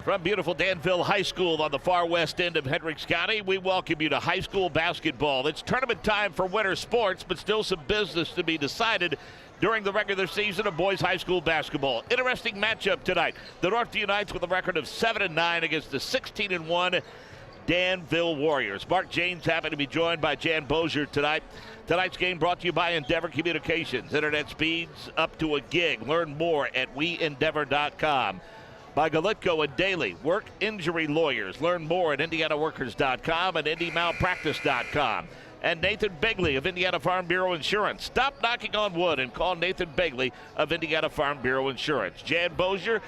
From beautiful Danville High School on the far west end of Hendricks County, we welcome you to high school basketball. It's tournament time for winter sports, but still some business to be decided during the regular season of boys high school basketball. Interesting matchup tonight. The Northview Knights with a record of 7-9 against the 16-1 Danville Warriors. Mark James happy to be joined by Jan Bozier tonight. Tonight's game brought to you by Endeavor Communications. Internet speeds up to a gig. Learn more at weendeavor.com. By Galitko and Daly, work injury lawyers. Learn more at indianaworkers.com and indymalpractice.com. And Nathan Begley of Indiana Farm Bureau Insurance. Stop knocking on wood and call Nathan Begley of Indiana Farm Bureau Insurance. Jan Bozier,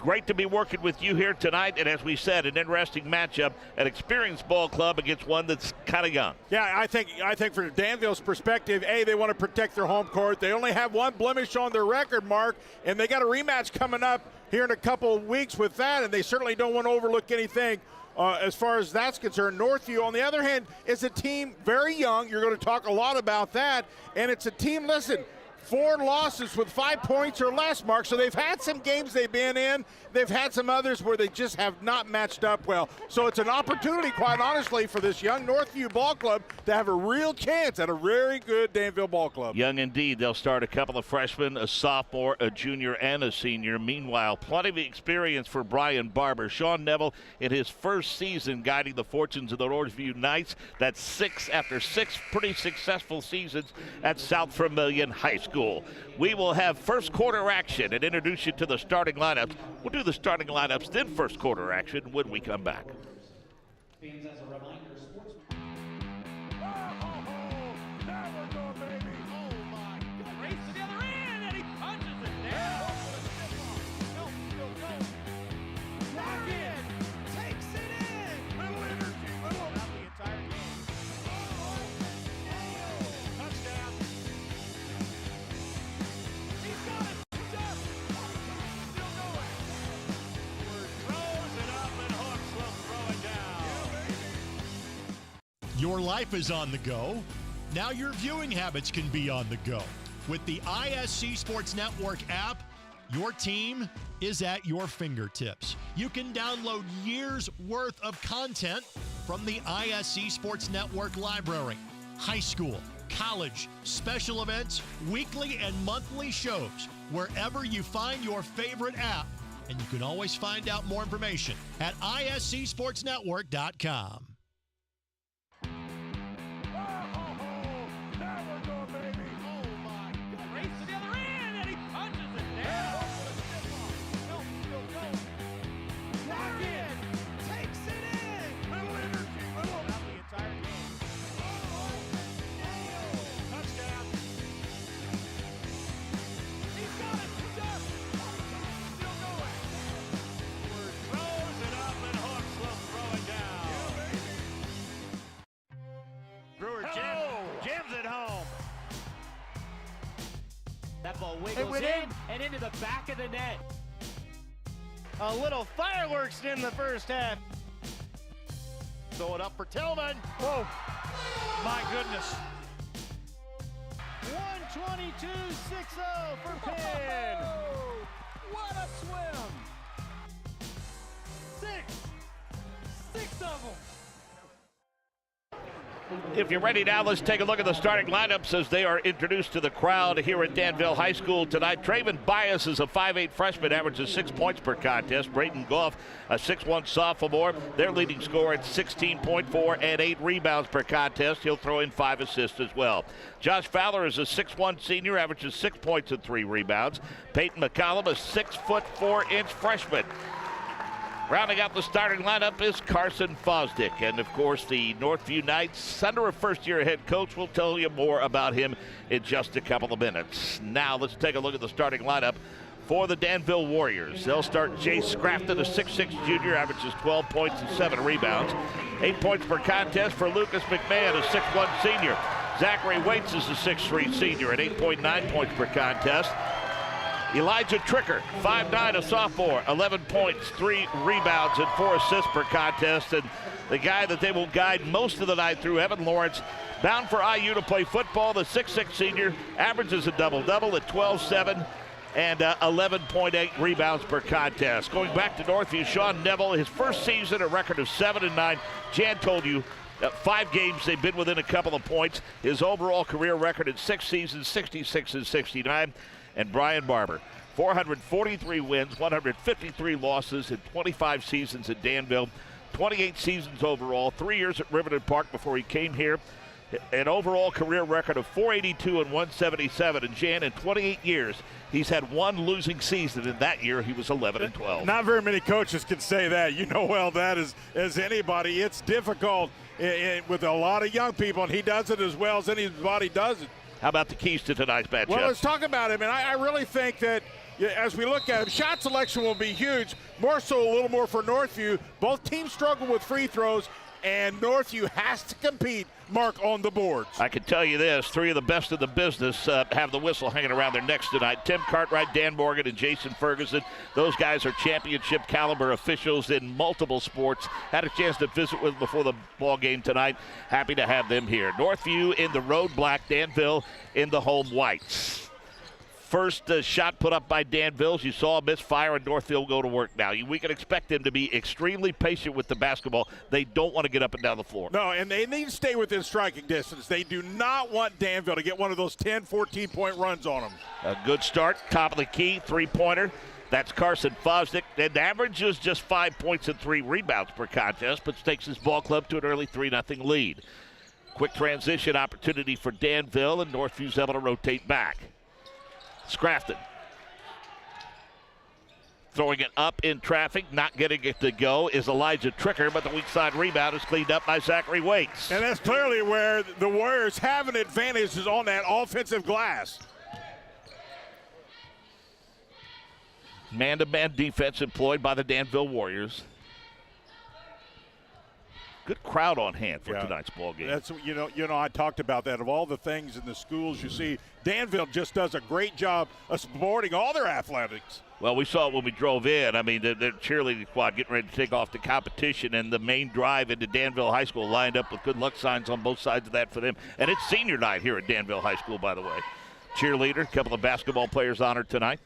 great to be working with you here tonight. And as we said, an interesting matchup, an experienced ball club against one that's kind of young. Yeah, I think from Danville's perspective, they want to protect their home court. They only have one blemish on their record, Mark, and they got a rematch coming up here in a couple of weeks with that, and they certainly don't want to overlook anything as far as that's concerned. Northview, on the other hand, is a team very young. You're going to talk a lot about that, and it's a team, listen, 4 losses with 5 points or less, Mark. So they've had some games they've been in. They've had some others where they just have not matched up well. So it's an opportunity, quite honestly, for this young Northview ball club to have a real chance at a very good Danville ball club. Young indeed. They'll start a couple of freshmen, a sophomore, a junior, and a senior. Meanwhile, plenty of experience for Brian Barber. Sean Neville in his first season guiding the fortunes of the Northview Knights. That's 6 after 6 pretty successful seasons at South Vermillion High School. We will have first quarter action and introduce you to the starting lineups. We'll do the starting lineups, then first quarter action when we come back. Your life is on the go. Now your viewing habits can be on the go. With the IHSAA Sports Network app, your team is at your fingertips. You can download years' worth of content from the IHSAA Sports Network library. High school, college, special events, weekly and monthly shows, wherever you find your favorite app. And you can always find out more information at IHSAASportsNetwork.com. That ball wiggles in and into the back of the net. A little fireworks in the first half. Throw it up for Tillman. Whoa, my goodness. 122-6-0 for Penn. What a swim. Six of them. If you're ready now, let's take a look at the starting lineups as they are introduced to the crowd here at Danville High School tonight. Traven Bias is a 5'8 freshman, averages 6 points per contest. Braden Goff, a 6'1 sophomore, their leading scorer at 16.4 and 8 rebounds per contest. He'll throw in 5 assists as well. Josh Fowler is a 6'1 senior, averages 6 points and 3 rebounds. Peyton McCollum, a 6'4" freshman. Rounding out the starting lineup is Carson Fosdick. And, of course, the Northview Knights, under a first-year head coach. We'll tell you more about him in just a couple of minutes. Now let's take a look at the starting lineup for the Danville Warriors. They'll start Jace Scrafton, a 6'6 junior, averages 12 points and 7 rebounds. 8 points per contest for Lucas McMahon, a 6'1 senior. Zachary Waits is a 6'3 senior at 8.9 points per contest. Elijah Tricker, 5'9", a sophomore, 11 points, 3 rebounds, and 4 assists per contest. And the guy that they will guide most of the night through, Evan Lawrence, bound for IU to play football. The 6'6 senior averages a double-double at 12, 7, and 11.8 rebounds per contest. Going back to Northview, Sean Neville, his first season, a record of 7-9. Jan told you 5 games they've been within a couple of points. His overall career record in 6 seasons, 66-69. And Brian Barber, 443 wins, 153 losses in 25 seasons at Danville, 28 seasons overall, 3 years at Riverton Park before he came here. An overall career record of 482 and 177. And Jan, in 28 years, he's had 1 losing season. And that year, he was 11-12. Not very many coaches can say that. You know well that as anybody. It's difficult with a lot of young people, and he does it as well as anybody does it. How about the keys to tonight's matchup? Well, let's talk about him. And I really think that as we look at him, shot selection will be huge. More so, a little more for Northview. Both teams struggle with free throws, and Northview has to compete, Mark, on the boards. I can tell you this, 3 of the best in the business have the whistle hanging around their necks tonight. Tim Cartwright, Dan Morgan, and Jason Ferguson. Those guys are championship caliber officials in multiple sports. Had a chance to visit with them before the ball game tonight. Happy to have them here. Northview in the road black, Danville in the home whites. First shot put up by Danville. As you saw, misfire, and Northville go to work now. We can expect them to be extremely patient with the basketball. They don't want to get up and down the floor. No, and they need to stay within striking distance. They do not want Danville to get one of those 10, 14-point runs on them. A good start, top of the key, 3-pointer. That's Carson Fosdick. And averages just 5 points and 3 rebounds per contest, but takes his ball club to an early 3-0 lead. Quick transition opportunity for Danville, and Northview's able to rotate back. Scrafton throwing it up in traffic, not getting it to go is Elijah Tricker, but the weak side rebound is cleaned up by Zachary Waits. And that's clearly where the Warriors have an advantage, is on that offensive glass. Man-to-man defense employed by the Danville Warriors. Good crowd on hand for tonight's ball game. That's you know I talked about that. Of all the things in the schools you see, Danville just does a great job of supporting all their athletics. Well, we saw it when we drove in. I mean, the cheerleading squad getting ready to take off the competition, and the main drive into Danville High School lined up with good luck signs on both sides of that for them. And it's senior night here at Danville High School, by the way. Cheerleader, a couple of basketball players honored tonight.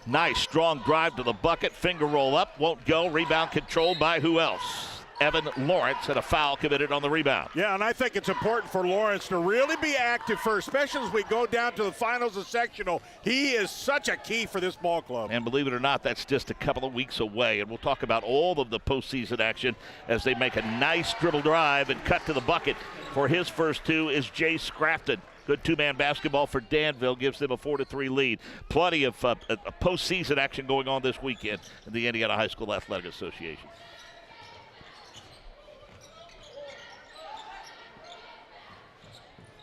Nice, strong drive to the bucket. Finger roll up, won't go. Rebound controlled by who else? Evan Lawrence had a foul committed on the rebound. Yeah, and I think it's important for Lawrence to really be active first, especially as we go down to the finals of sectional. He is such a key for this ball club. And believe it or not, that's just a couple of weeks away. And we'll talk about all of the postseason action as they make a nice dribble drive and cut to the bucket. For his first 2 is Jay Scrafton. Good 2-man basketball for Danville, gives them a 4-3 lead. Plenty of postseason action going on this weekend in the Indiana High School Athletic Association.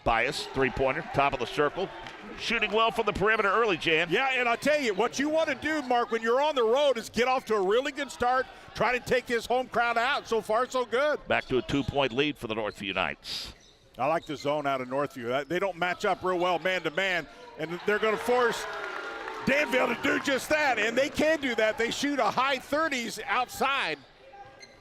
Bias, 3-pointer, top of the circle. Shooting well from the perimeter early, Jan. Yeah, and I'll tell you, what you want to do, Mark, when you're on the road is get off to a really good start, try to take this home crowd out. So far, so good. Back to a 2-point lead for the Northview Knights. I like the zone out of Northview. They don't match up real well man-to-man, and they're going to force Danville to do just that, and they can do that. They shoot a high 30s outside.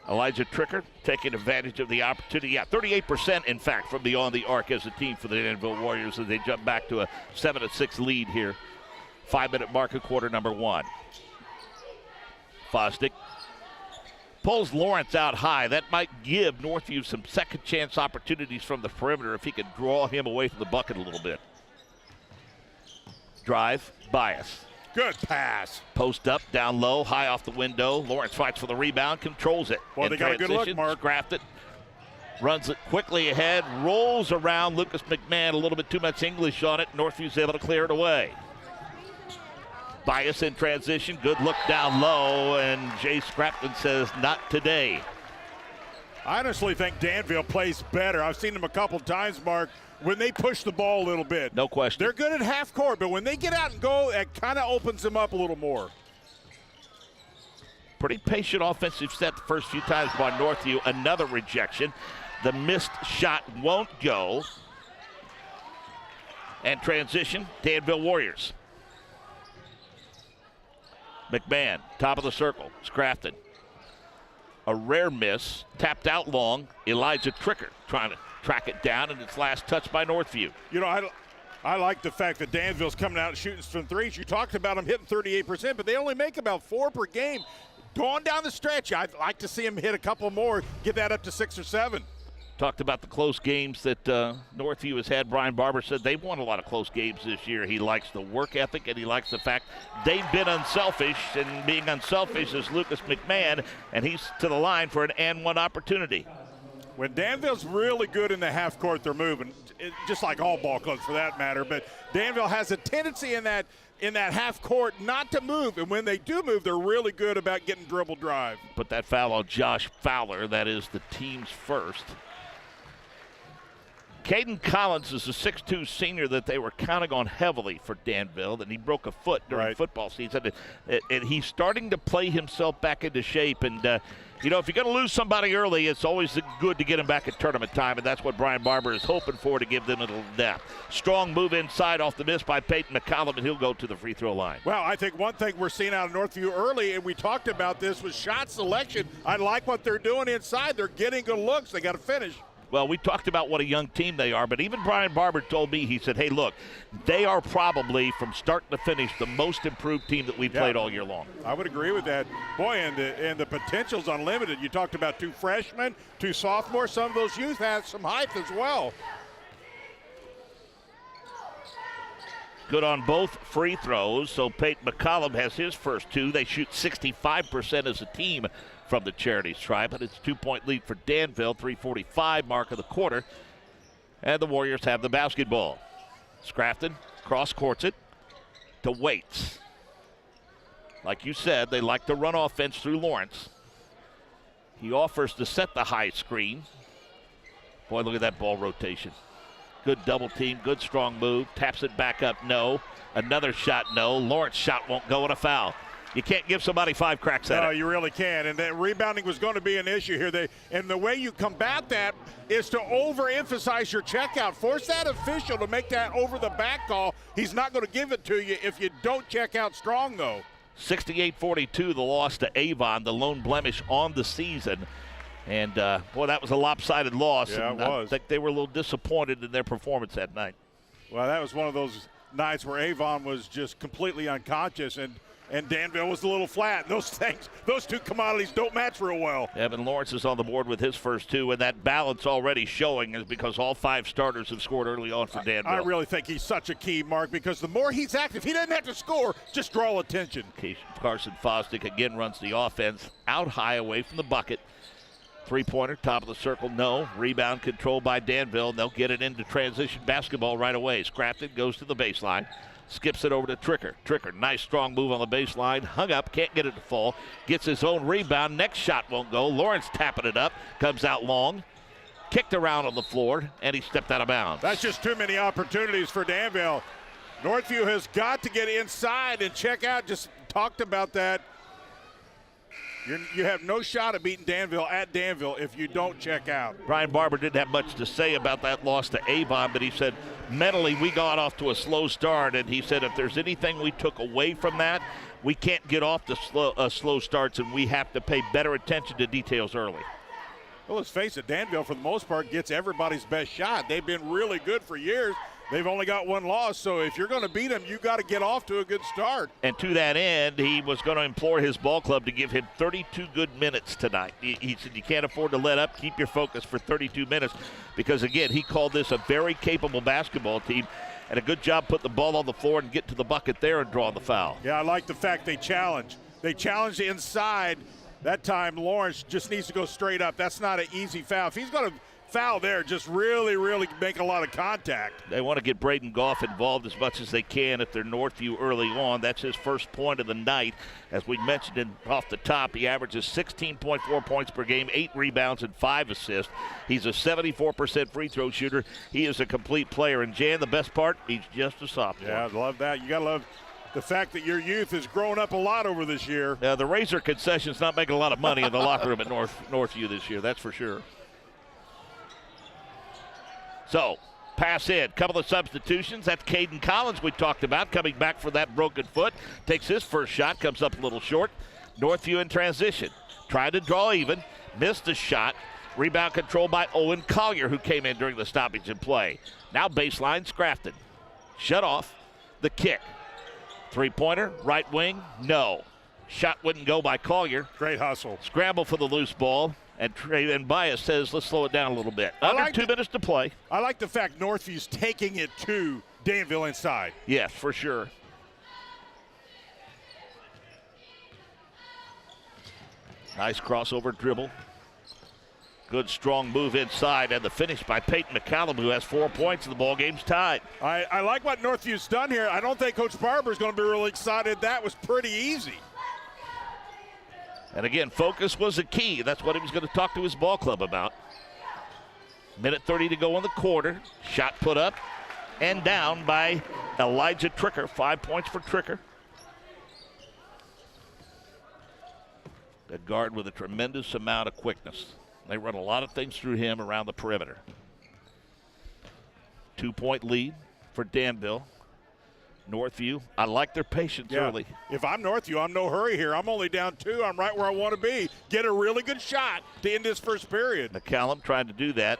Elijah Tricker taking advantage of the opportunity. Yeah, 38%, in fact, from beyond the arc as a team for the Danville Warriors as they jump back to a 7-6 lead here. 5-minute mark of quarter number 1. Fosdick pulls Lawrence out high. That might give Northview some second chance opportunities from the perimeter if he could draw him away from the bucket a little bit. Drive, Bias. Good pass. Post up, down low, high off the window. Lawrence fights for the rebound, controls it. Well, they got a good look, Mark. Scrapped it, runs it quickly ahead, rolls around. Lucas McMahon, a little bit too much English on it. Northview's able to clear it away. Bias in transition, good look down low, and Jay Scrapton says, not today. I honestly think Danville plays better. I've seen them a couple times, Mark, when they push the ball a little bit. No question. They're good at half court, but when they get out and go, it kind of opens them up a little more. Pretty patient offensive set the first few times by Northview. Another rejection. The missed shot won't go. And transition, Danville Warriors. McMahon, top of the circle, Scrafton. A rare miss, tapped out long. Elijah Tricker trying to track it down, and it's last touched by Northview. You know, I like the fact that Danville's coming out and shooting some threes. You talked about them hitting 38%, but they only make about 4 per game. Going down the stretch, I'd like to see them hit a couple more, get that up to 6 or 7. Talked about the close games that Northview has had. Brian Barber said they've won a lot of close games this year. He likes the work ethic, and he likes the fact they've been unselfish, and being unselfish is Lucas McMahon, and he's to the line for an and one opportunity. When Danville's really good in the half court, they're moving, just like all ball clubs for that matter. But Danville has a tendency in that half court not to move, and when they do move, they're really good about getting dribble drive. Put that foul on Josh Fowler. That is the team's first. Caden Collins is a 6'2 senior that they were counting on heavily for Danville, and he broke a foot during football season. And he's starting to play himself back into shape. And, if you're going to lose somebody early, it's always good to get him back at tournament time, and that's what Brian Barber is hoping for, to give them a little depth. Strong move inside off the miss by Peyton McCollum, and he'll go to the free throw line. Well, I think one thing we're seeing out of Northview early, and we talked about this, was shot selection. I like what they're doing inside. They're getting good looks. They got to finish. Well, we talked about what a young team they are, but even Brian Barber told me, he said, hey, look, they are probably, from start to finish, the most improved team that we've played all year long. I would agree with that. Boy, and the potential's unlimited. You talked about 2 freshmen, 2 sophomores. Some of those youth have some height as well. Good on both free throws, so Peyton McCollum has his first 2. They shoot 65% as a team from the charity stripe, but it's a 2-point lead for Danville, 3:45 mark of the quarter. And the Warriors have the basketball. Scrafton cross-courts it to Waits. Like you said, they like to run offense through Lawrence. He offers to set the high screen. Boy, look at that ball rotation. Good double team, good strong move. Taps it back up, no. Another shot, no. Lawrence shot won't go, and a foul. You can't give somebody 5 cracks at it. No, you really can. And that rebounding was going to be an issue here. And the way you combat that is to overemphasize your checkout. Force that official to make that over the back call. He's not going to give it to you if you don't check out strong, though. 68-42, the loss to Avon, the lone blemish on the season. And, boy, that was a lopsided loss. Yeah, and it was. I think they were a little disappointed in their performance that night. Well, that was one of those nights where Avon was just completely unconscious, and Danville was a little flat. Those 2 commodities don't match real well. Evan Lawrence is on the board with his first 2, and that balance already showing is because all 5 starters have scored early on for Danville. I really think he's such a key, Mark, because the more he's active, he doesn't have to score, just draw attention. Carson Fosdick again runs the offense out high away from the bucket. 3-pointer, top of the circle, no. Rebound controlled by Danville. They'll get it into transition basketball right away. Scrafton goes to the baseline. Skips it over to Tricker. Tricker, nice strong move on the baseline. Hung up, can't get it to fall. Gets his own rebound. Next shot won't go. Lawrence tapping it up. Comes out long. Kicked around on the floor, and he stepped out of bounds. That's just too many opportunities for Danville. Northview has got to get inside and check out. Just talked about that. You have no shot at beating Danville at Danville if you don't check out. Brian Barber didn't have much to say about that loss to Avon, but he said mentally we got off to a slow start, and he said if there's anything we took away from that, we can't get off the slow starts, and we have to pay better attention to details early. Well, let's face it, Danville, for the most part, gets everybody's best shot. They've been really good for years. They've only got 1 loss, so if you're going to beat them, you got to get off to a good start. And to that end, he was going to implore his ball club to give him 32 good minutes tonight. He said you can't afford to let up. Keep your focus for 32 minutes because, again, he called this a very capable basketball team and a good job putting the ball on the floor and get to the bucket there and draw the foul. Yeah, I like the fact they challenge. They challenge inside. That time, Lawrence just needs to go straight up. That's not an easy foul. If he's going to foul there, just really, really make a lot of contact. They want to get Braden Goff involved as much as they can if they're Northview early on. That's his first point of the night. As we mentioned off the top, he averages 16.4 points per game, 8 rebounds, and 5 assists. He's a 74% free throw shooter. He is a complete player. And Jan, the best part, he's just a sophomore. Yeah, I love that. You got to love the fact that your youth has grown up a lot over this year. The Razor concession's not making a lot of money in the locker room at Northview this year, that's for sure. So, pass in. Couple of substitutions. That's Caden Collins we talked about coming back for that broken foot. Takes his first shot, comes up a little short. Northview in transition. Tried to draw even. Missed a shot. Rebound controlled by Owen Collier, who came in during the stoppage in play. Now baseline, Scrafton. shut off the kick. Three-pointer, right wing, no. Shot wouldn't go by Collier. Great hustle. Scramble for the loose ball, and Bias says, let's slow it down a little bit. Under 2 minutes to play. I like the fact Northview's taking it to Danville inside. Yes, for sure. Nice crossover dribble. Good strong move inside, and the finish by Peyton McCallum, who has 4 points, and the ball game's tied. I like what Northview's done here. I don't think Coach Barber's going to be really excited. That was pretty easy. And again, focus was a key. That's what he was going to talk to his ball club about. Minute 30 to go in the quarter. Shot put up and down by Elijah Tricker. 5 points for Tricker. A guard with a tremendous amount of quickness. They run a lot of things through him around the perimeter. 2-point lead for Danville. Northview, I like their patience early. If I'm Northview, I'm no hurry here. I'm only down 2. I'm right where I want to be. Get a really good shot to end this first period. McCallum trying to do that.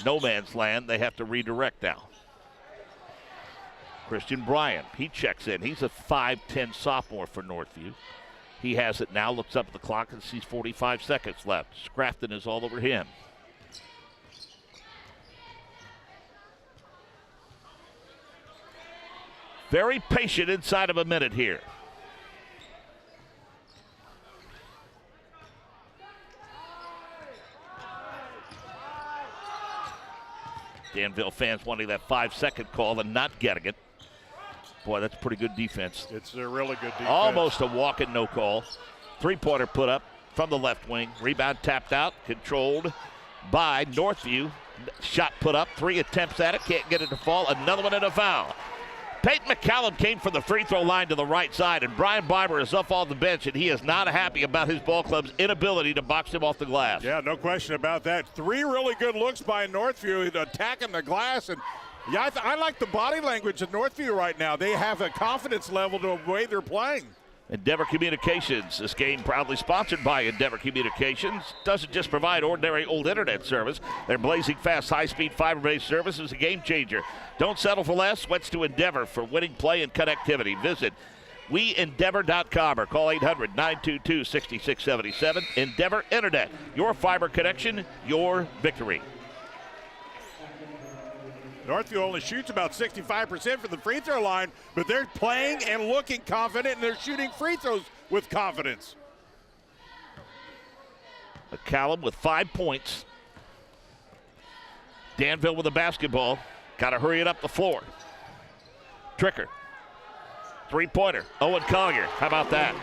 No man's land. They have to redirect now. Christian Bryant, he checks in. He's a 5'10 sophomore for Northview. He has it now, looks up at the clock and sees 45 seconds left. Scrafton is all over him. Very patient inside of a minute here. Danville fans wanting that 5-second call and not getting it. Boy, that's pretty good defense. It's a really good defense. Almost a walk-in no call. Three-pointer put up from the left wing. Rebound tapped out, controlled by Northview. Shot put up, 3 attempts at it, can't get it to fall. Another one and a foul. Peyton McCallum came from the free throw line to the right side, and Brian Barber is up on the bench, and he is not happy about his ball club's inability to box him off the glass. Yeah, no question about that. 3 really good looks by Northview attacking the glass, and yeah, I like the body language of Northview right now. They have a confidence level to the way they're playing. Endeavor Communications. This game proudly sponsored by Endeavor Communications. Doesn't just provide ordinary old internet service. Their blazing fast, high-speed, fiber-based service is a game changer. Don't settle for less. Switch to Endeavor for winning play and connectivity. Visit WeEndeavor.com or call 800-922-6677. Endeavor Internet. Your fiber connection, your victory. Northview only shoots about 65% from the free throw line, but they're playing and looking confident, and they're shooting free throws with confidence. McCallum with 5 points. Danville with the basketball. Got to hurry it up the floor. Tricker. Three-pointer. Owen Collier. How about that?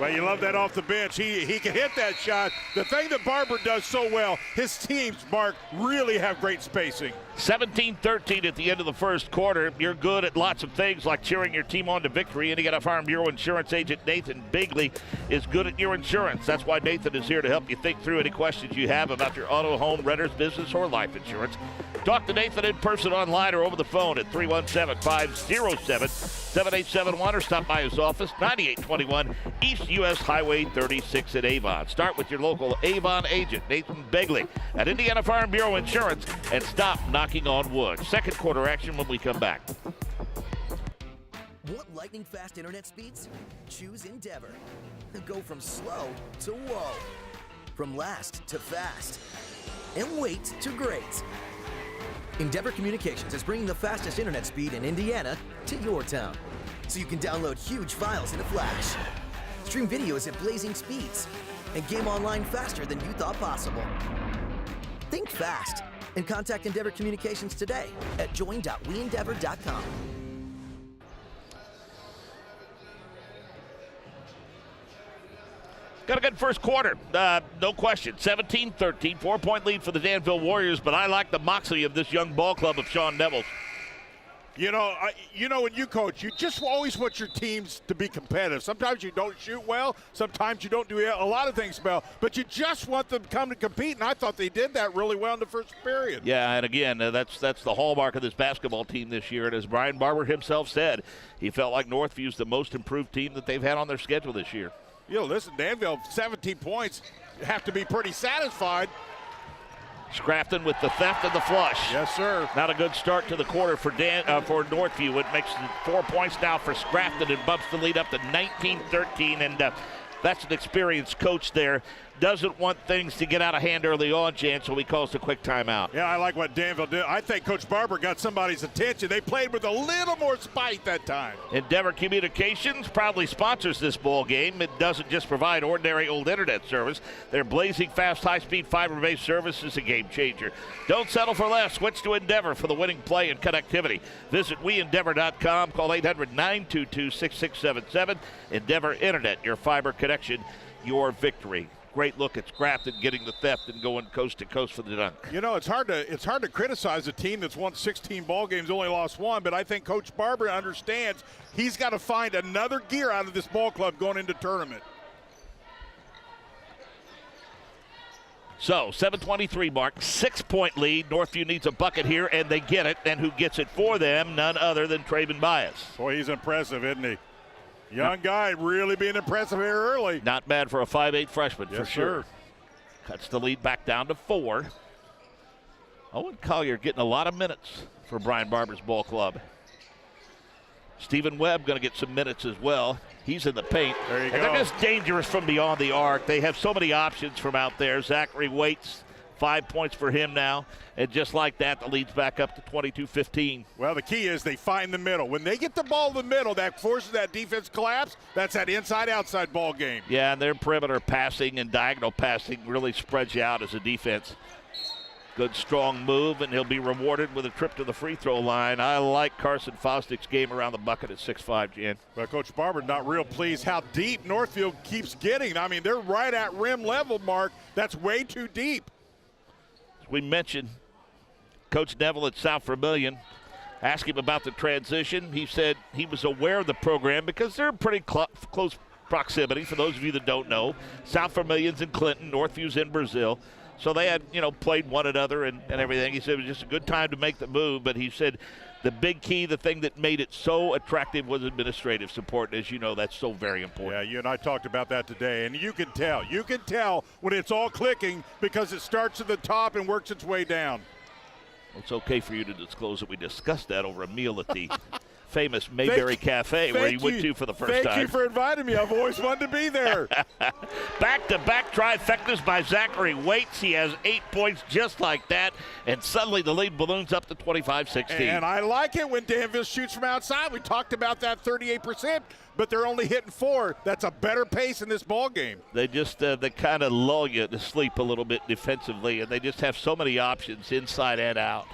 Well, you love that off the bench. He can hit that shot. The thing that Barber does so well, his teams, Mark, really have great spacing. 17-13 at the end of the first quarter. You're good at lots of things like cheering your team on to victory. Indiana Farm Bureau Insurance agent Nathan Bigley is good at your insurance. That's why Nathan is here to help you think through any questions you have about your auto, home, renter's, business, or life insurance. Talk to Nathan in person, online, or over the phone at 317-507-7871 or stop by his office, 9821 East U.S. Highway 36 at Avon. Start with your local Avon agent, Nathan Bigley, at Indiana Farm Bureau Insurance, and stop knocking on wood. Second quarter action when we come back. Want lightning fast internet speeds? Choose Endeavor. Go from slow to whoa. From last to fast. And wait to great. Endeavor Communications is bringing the fastest internet speed in Indiana to your town. So you can download huge files in a flash. Stream videos at blazing speeds. And game online faster than you thought possible. Think fast. And contact Endeavor Communications today at join.weendeavor.com. Got a good first quarter, no question. 17-13, 4-point lead for the Danville Warriors, but I like the moxie of this young ball club of Sean Neville's. You know, when you coach, you just always want your teams to be competitive. Sometimes you don't shoot well. Sometimes you don't do a lot of things well. But you just want them to come to compete, and I thought they did that really well in the first period. Yeah, and again, that's the hallmark of this basketball team this year. And as Brian Barber himself said, he felt like Northview's the most improved team that they've had on their schedule this year. You know, listen, Danville, 17 points, have to be pretty satisfied. Scrafton with the theft and the flush. Yes, sir. Not a good start to the quarter for Northview. It makes 4 points now for Scrafton and bumps the lead up to 19-13. And that's an experienced coach there. Doesn't want things to get out of hand early on, Jan, so he calls a quick timeout. Yeah, I like what Danville did. I think Coach Barber got somebody's attention. They played with a little more spite that time. Endeavor Communications proudly sponsors this ball game. It doesn't just provide ordinary old internet service. Their blazing fast, high-speed, fiber-based service is a game changer. Don't settle for less. Switch to Endeavor for the winning play and connectivity. Visit WeEndeavor.com. Call 800-922-6677. Endeavor Internet, your fiber connection, your victory. Great look at Scrafton getting the theft and going coast to coast for the dunk. You know, it's hard to criticize a team that's won 16 ball games, only lost one, but I think Coach Barber understands he's got to find another gear out of this ball club going into tournament. So, 7:23 mark, 6-point lead. Northview needs a bucket here, and they get it. And who gets it for them? None other than Traven Bias. Boy, he's impressive, isn't he? Young guy really being impressive here early. Not bad for a 5'8 freshman, yes, for sure. Sir. Cuts the lead back down to 4. Owen Collier getting a lot of minutes for Brian Barber's ball club. Stephen Webb going to get some minutes as well. He's in the paint. There you and go. They're just dangerous from beyond the arc. They have so many options from out there. Zachary Waits, 5 points for him now. And just like that, the lead's back up to 22-15. Well, the key is they find the middle. When they get the ball in the middle, that forces that defense collapse. That's that inside-outside ball game. Yeah, and their perimeter passing and diagonal passing really spreads you out as a defense. Good, strong move, and he'll be rewarded with a trip to the free throw line. I like Carson Fosdick's game around the bucket at 6'5", Jan. Well, Coach Barber not real pleased how deep Northfield keeps getting. I mean, they're right at rim level, Mark. That's way too deep. As we mentioned, Coach Neville at South Vermilion, asked him about the transition. He said he was aware of the program because they're in pretty close proximity, for those of you that don't know. South Vermilion's in Clinton, Northview's in Brazil. So they had, played one another and everything. He said it was just a good time to make the move, but he said the big key, the thing that made it so attractive was administrative support. And as you know, that's so very important. Yeah, you and I talked about that today, and you can tell when it's all clicking because it starts at the top and works its way down. It's okay for you to disclose that we discussed that over a meal at the famous Mayberry Cafe where you went to for the first time. Thank you for inviting me. I've always wanted to be there. Back-to-back trifectas by Zachary Waits. He has 8 points just like that, and suddenly the lead balloons up to 25-16. And I like it when Danville shoots from outside. We talked about that 38%, but they're only hitting 4. That's a better pace in this ball game. They just they kind of lull you to sleep a little bit defensively, and they just have so many options inside and out.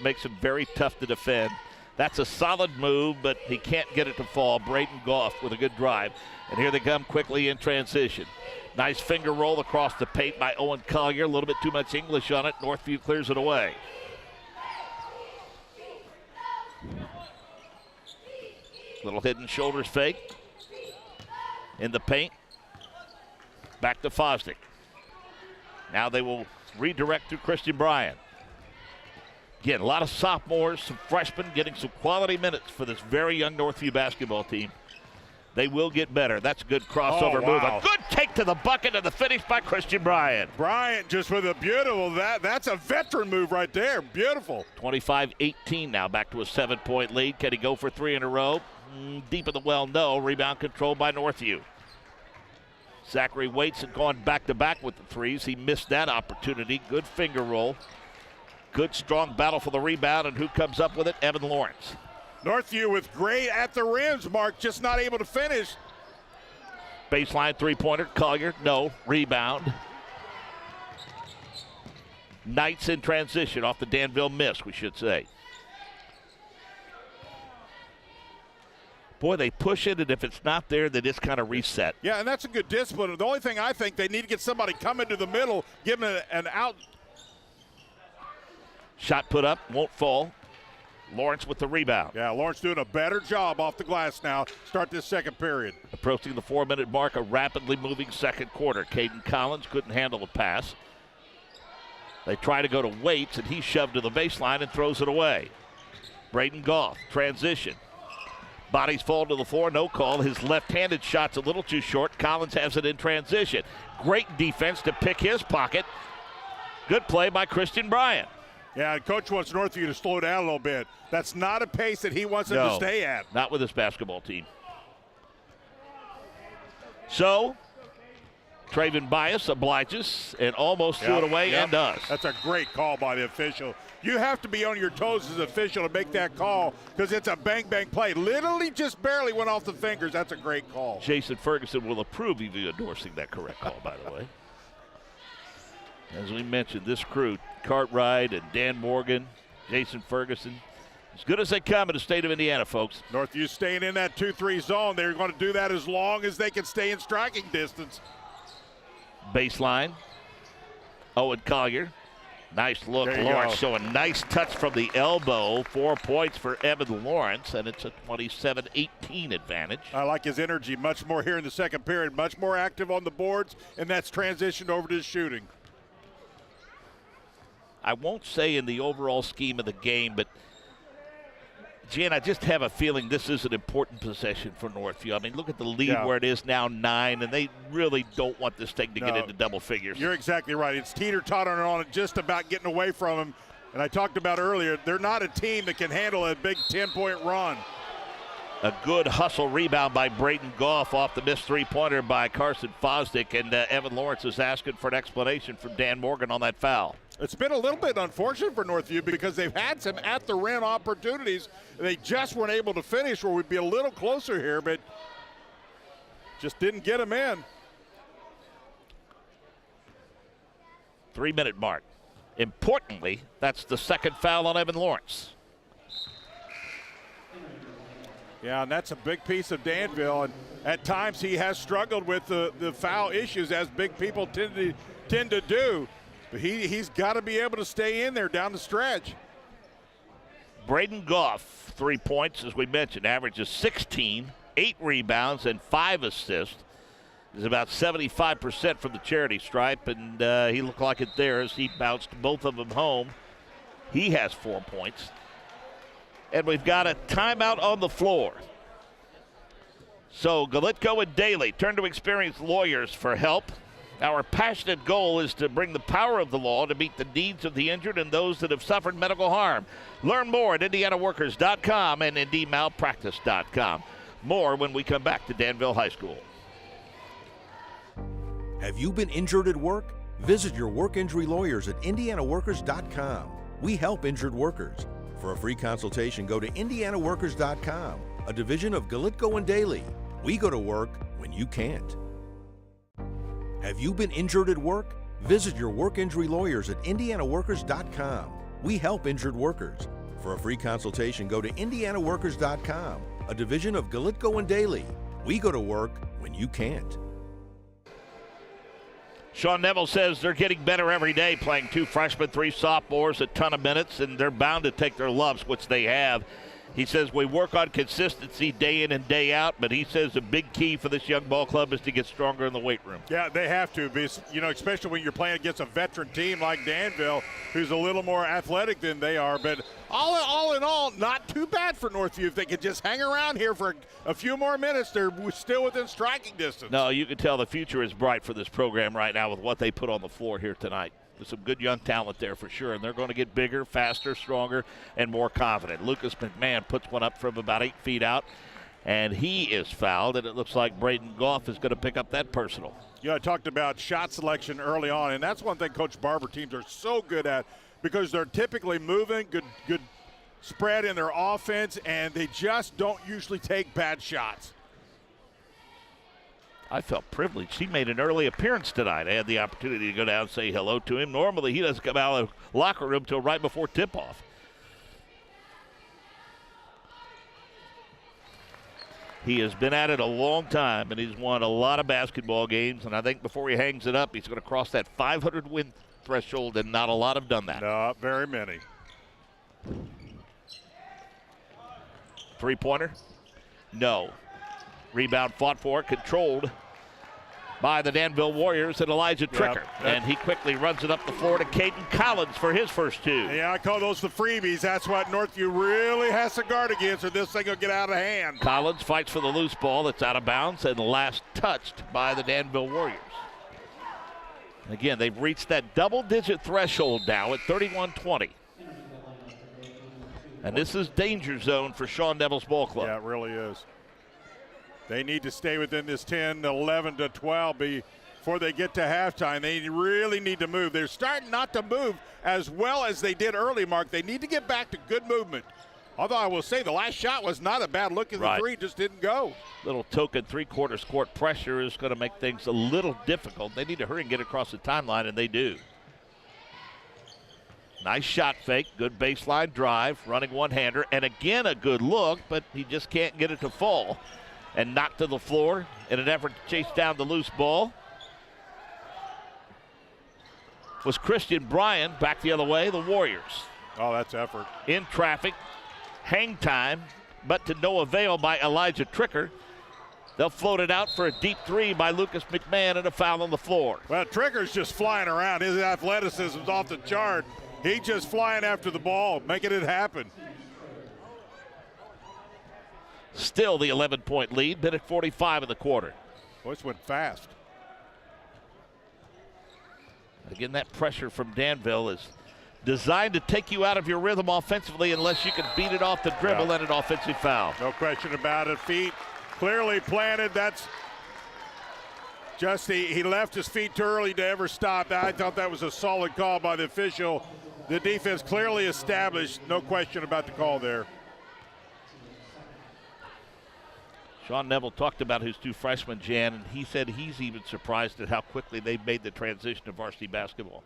Makes them very tough to defend. That's a solid move, but he can't get it to fall. Braden Goff with a good drive. And here they come quickly in transition. Nice finger roll across the paint by Owen Collier. A little bit too much English on it. Northview clears it away. Little hidden shoulders fake. In the paint. Back to Fosdick. Now they will redirect to Christian Bryan. Again, a lot of sophomores, some freshmen getting some quality minutes for this very young Northview basketball team. They will get better. That's a good crossover move. A good take to the bucket and the finish by Christian Bryan. Bryant just with a beautiful, that's a veteran move right there. Beautiful. 25-18 now, back to a 7-point lead. Can he go for 3 in a row? Deep in the well, no. Rebound controlled by Northview. Zachary Waits had gone back-to-back with the threes. He missed that opportunity. Good finger roll. Good, strong battle for the rebound, and who comes up with it? Evan Lawrence. Northview with great at the rims, Mark, just not able to finish. Baseline three-pointer, Collier, no. Rebound. Knights in transition off the Danville miss, we should say. Boy, they push it, and if it's not there, they just kind of reset. Yeah, and that's a good discipline. The only thing I think they need to get somebody coming to the middle, give them an out. Shot put up, won't fall. Lawrence with the rebound. Yeah, Lawrence doing a better job off the glass now. Start this second period. Approaching the 4-minute mark, a rapidly moving second quarter. Caden Collins couldn't handle the pass. They try to go to Waits, and he's shoved to the baseline and throws it away. Braden Goff, transition. Bodies fall to the floor, no call. His left-handed shot's a little too short. Collins has it in transition. Great defense to pick his pocket. Good play by Christian Bryant. Yeah, and Coach wants Northview to slow down a little bit. That's not a pace that he wants them to stay at. Not with this basketball team. So, Traven Bias obliges and almost threw it away and does. That's a great call by the official. You have to be on your toes as an official to make that call because it's a bang-bang play. Literally just barely went off the fingers. That's a great call. Jason Ferguson will approve of you endorsing that correct call, by the way. As we mentioned, this crew, Cartwright and Dan Morgan, Jason Ferguson, as good as they come in the state of Indiana, folks. Northview staying in that 2-3 zone. They're going to do that as long as they can stay in striking distance. Baseline. Owen Collier. Nice look. Lawrence showing a nice touch from the elbow. 4 points for Evan Lawrence, and it's a 27-18 advantage. I like his energy much more here in the second period. Much more active on the boards, and that's transitioned over to his shooting. I won't say in the overall scheme of the game, but Jan, I just have a feeling this is an important possession for Northview. I mean, look at the lead where it is now 9, and they really don't want this thing to get into double figures. You're exactly right. It's teeter-tottering on it, just about getting away from him. And I talked about earlier, they're not a team that can handle a big 10-point run. A good hustle rebound by Braden Goff off the missed three-pointer by Carson Fosdick, and Evan Lawrence is asking for an explanation from Dan Morgan on that foul. It's been a little bit unfortunate for Northview because they've had some at-the-rim opportunities. They just weren't able to finish where we'd be a little closer here, but just didn't get them in. 3-minute mark. Importantly, that's the second foul on Evan Lawrence. Yeah, and that's a big piece of Danville, and at times he has struggled with the foul issues, as big people tend to do. But he's got to be able to stay in there down the stretch. Braden Goff, 3 points, as we mentioned, averages 16, 8 rebounds, and 5 assists. Is about 75% from the charity stripe, and he looked like it there as he bounced both of them home. He has 4 points. And we've got a timeout on the floor. So Galitko and Daly turn to experienced lawyers for help. Our passionate goal is to bring the power of the law to meet the needs of the injured and those that have suffered medical harm. Learn more at IndianaWorkers.com and IndyMalpractice.com. More when we come back to Danville High School. Have you been injured at work? Visit your work injury lawyers at IndianaWorkers.com. We help injured workers. For a free consultation, go to IndianaWorkers.com, a division of Galitko and Daly. We go to work when you can't. Have you been injured at work? Visit your work injury lawyers at IndianaWorkers.com. We help injured workers. For a free consultation, go to IndianaWorkers.com, a division of Galitko and Daly. We go to work when you can't. Sean Neville says they're getting better every day, playing 2 freshmen, 3 sophomores, a ton of minutes, and they're bound to take their lumps, which they have. He says we work on consistency day in and day out, but he says the big key for this young ball club is to get stronger in the weight room. Yeah, they have to, because, especially when you're playing against a veteran team like Danville, who's a little more athletic than they are. But all in all, not too bad for Northview. If they could just hang around here for a few more minutes, they're still within striking distance. No, you can tell the future is bright for this program right now with what they put on the floor here tonight. There's some good young talent there for sure, and they're going to get bigger, faster, stronger, and more confident. Lucas McMahon puts one up from about 8 feet out, and he is fouled, and it looks like Braden Goff is going to pick up that personal. I talked about shot selection early on, and that's one thing Coach Barber teams are so good at, because they're typically moving, good spread in their offense, and they just don't usually take bad shots. I felt privileged. He made an early appearance tonight. I had the opportunity to go down and say hello to him. Normally, he doesn't come out of the locker room till right before tip-off. He has been at it a long time, and he's won a lot of basketball games, and I think before he hangs it up, he's going to cross that 500-win threshold, and not a lot have done that. Not very many. Three-pointer? No. Rebound fought for, controlled by the Danville Warriors and Elijah Tricker. And he quickly runs it up the floor to Caden Collins for his first 2. Yeah, I call those the freebies. That's what Northview really has to guard against, or this thing will get out of hand. Collins fights for the loose ball that's out of bounds and last touched by the Danville Warriors. Again, they've reached that double-digit threshold now at 31-20. And this is danger zone for Sean Neville's ball club. Yeah, it really is. They need to stay within this 10, 11 to 12 before they get to halftime. They really need to move. They're starting not to move as well as they did early, Mark. They need to get back to good movement. Although I will say the last shot was not a bad look at the three, just didn't go. Little token three-quarters court pressure is going to make things a little difficult. They need to hurry and get across the timeline, and they do. Nice shot fake, good baseline drive, running one-hander, and again a good look, but he just can't get it to fall. And knocked to the floor in an effort to chase down the loose ball was Christian Bryan. Back the other way, the Warriors. Oh, that's effort. In traffic, hang time, but to no avail by Elijah Tricker. They'll float it out for a deep three by Lucas McMahon and a foul on the floor. Well, Tricker's just flying around. His athleticism's off the chart. He's just flying after the ball, making it happen. Still the 11-point lead, minute 45 of the quarter. Boy, this went fast. Again, that pressure from Danville is designed to take you out of your rhythm offensively unless you can beat it off the dribble and an offensive foul. No question about it. Feet clearly planted. That's just he left his feet too early to ever stop. I thought that was a solid call by the official. The defense clearly established. No question about the call there. Sean Neville talked about his two freshmen, Jan, and he said he's even surprised at how quickly they've made the transition to varsity basketball.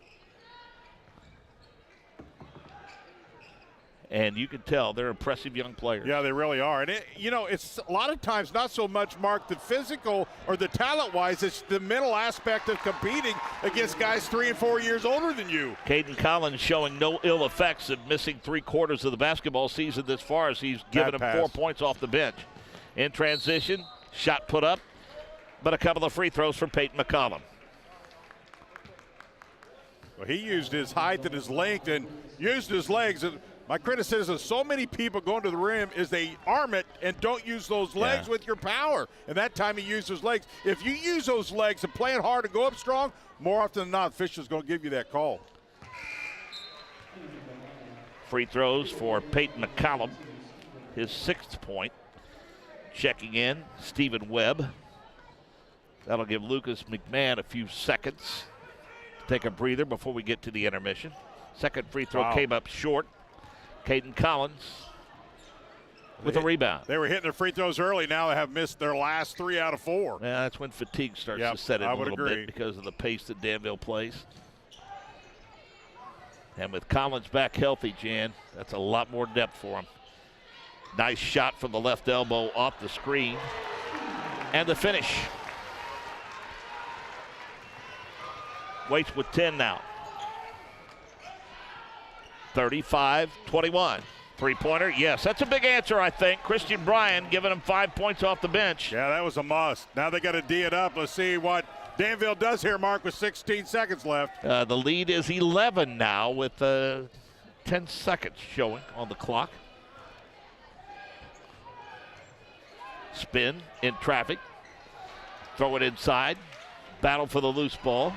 And you can tell they're impressive young players. Yeah, they really are. And, it's a lot of times not so much, Mark, the physical or the talent-wise. It's the mental aspect of competing against guys 3 and 4 years older than you. Caden Collins showing no ill effects of missing 3/4 of the basketball season this far as he's given him 4 points off the bench. In transition, shot put up, but a couple of free throws from Peyton McCollum. Well, he used his height and his length and used his legs. And my criticism of so many people going to the rim is they arm it and don't use those legs with your power. And that time he used his legs. If you use those legs and play it hard and go up strong, more often than not, official's going to give you that call. Free throws for Peyton McCollum, his 6th point. Checking in, Stephen Webb. That'll give Lucas McMahon a few seconds to take a breather before we get to the intermission. Second free throw came up short. Caden Collins with a rebound. They were hitting their free throws early. Now they have missed their last 3 out of 4. Yeah, that's when fatigue starts to set in a little agree. bit because of the pace that Danville plays. And with Collins back healthy, Jan, that's a lot more depth for him. Nice shot from the left elbow off the screen. And the finish. Waits with 10 now. 35-21. Three-pointer, yes. That's a big answer, I think. Christian Bryan giving him 5 points off the bench. Yeah, that was a must. Now they got to D it up. Let's see what Danville does here, Mark, with 16 seconds left. The lead is 11 now with 10 seconds showing on the clock. Spin in traffic. Throw it inside. Battle for the loose ball.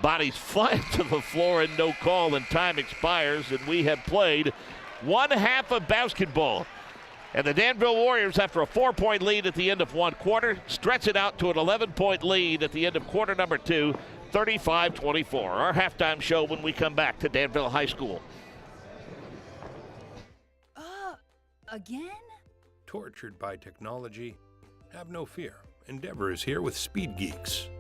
Bodies flying to the floor and no call, and time expires, and we have played 1/2 of basketball. And the Danville Warriors, after a 4-point lead at the end of 1 quarter, stretch it out to an 11-point lead at the end of quarter number 2, 35-24. Our halftime show when we come back to Danville High School. Again? Tortured by technology? Have no fear. Endeavor is here with Speed Geeks.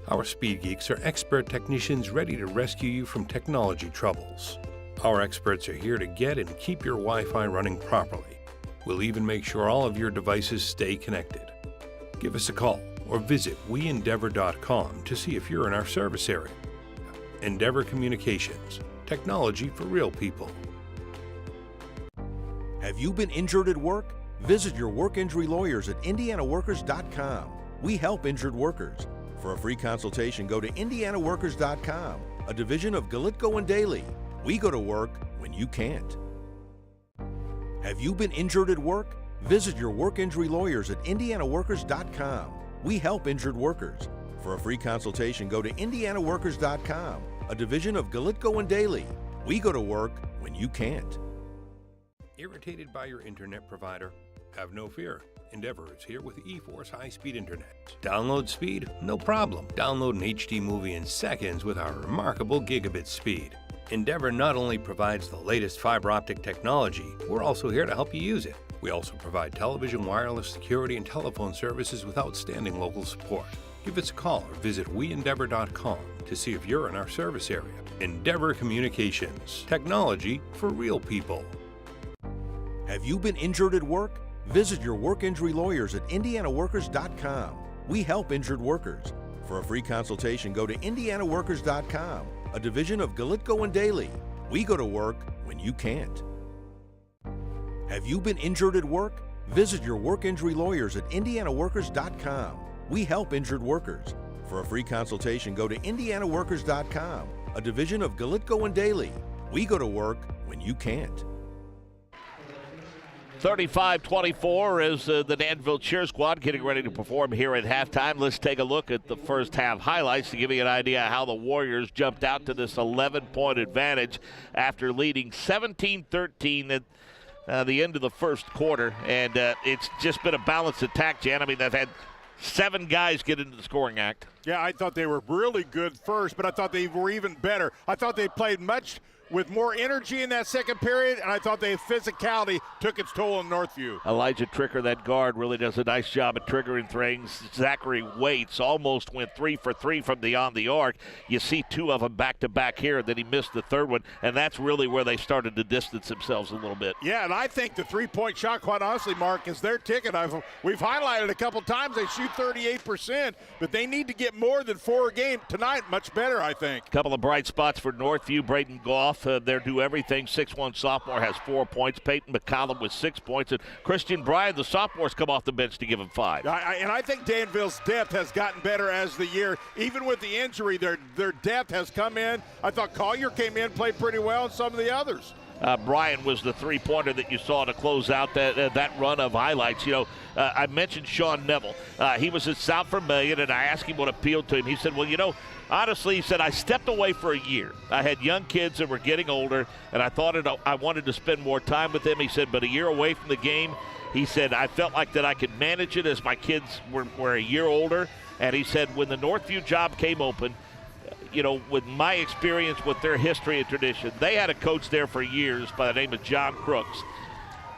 Our Speed Geeks are expert technicians ready to rescue you from technology troubles. Our experts are here to get and keep your Wi-Fi running properly. We'll even make sure all of your devices stay connected. Give us a call or visit weendeavor.com to see if you're in our service area. Endeavor Communications. Technology for real people. Have you been injured at work? Visit your work injury lawyers at indianaworkers.com. We help injured workers. For a free consultation, go to indianaworkers.com, a division of Galitko and Daly. We go to work when you can't. Have you been injured at work? Visit your work injury lawyers at indianaworkers.com. We help injured workers. For a free consultation, go to IndianaWorkers.com, a division of Galitco and Daly. We go to work when you can't. Irritated by your internet provider? Have no fear. Endeavor is here with eForce high-speed internet. Download speed? No problem. Download an HD movie in seconds with our remarkable gigabit speed. Endeavor not only provides the latest fiber optic technology, we're also here to help you use it. We also provide television, wireless, security, and telephone services with outstanding local support. Give us a call or visit weendeavor.com to see if you're in our service area. Endeavor Communications. Technology for real people. Have you been injured at work? Visit your work injury lawyers at IndianaWorkers.com. We help injured workers. For a free consultation, go to IndianaWorkers.com, a division of Galitco and Daly. We go to work when you can't. Have you been injured at work? Visit your work injury lawyers at IndianaWorkers.com. We help injured workers. For a free consultation, go to IndianaWorkers.com, a division of Galitco and Daly. We go to work when you can't. 35-24 is the Danville cheer squad getting ready to perform here at halftime. Let's take a look at the first half highlights to give you an idea how the Warriors jumped out to this 11-point advantage after leading 17-13 at the end of the first quarter. And it's just been a balanced attack, Jan. I mean, they've had 7 guys get into the scoring act. Yeah, I thought they were really good first, but I thought they were even better. I thought they played much with more energy in that second period, and I thought their physicality took its toll on Northview. Elijah Tricker, that guard, really does a nice job at triggering things. Zachary Waits almost went 3 for 3 from beyond the arc. You see 2 of them back-to-back here, and then he missed the third one, and that's really where they started to distance themselves a little bit. Yeah, and I think the three-point shot, quite honestly, Mark, is their ticket. We've highlighted a couple times they shoot 38%, but they need to get more than 4 a game tonight. Much better, I think. A couple of bright spots for Northview. Braden Goff, they're do everything. 6'1" sophomore has 4 points. Peyton McCollum with 6 points. And Christian Bryan, the sophomores, come off the bench to give him 5. And I think Danville's depth has gotten better as the year. Even with the injury, their depth has come in. I thought Collier came in, played pretty well, and some of the others. Bryan was the three-pointer that you saw to close out that run of highlights. You know, I mentioned Sean Neville. He was at South Vermilion, and I asked him what appealed to him. He said, well, you know, honestly, he said, I stepped away for a year. I had young kids that were getting older, and I thought I wanted to spend more time with them. He said, but a year away from the game, he said, I felt like that I could manage it as my kids were a year older. And he said, when the Northview job came open, you know, with my experience with their history and tradition, they had a coach there for years by the name of John Crooks.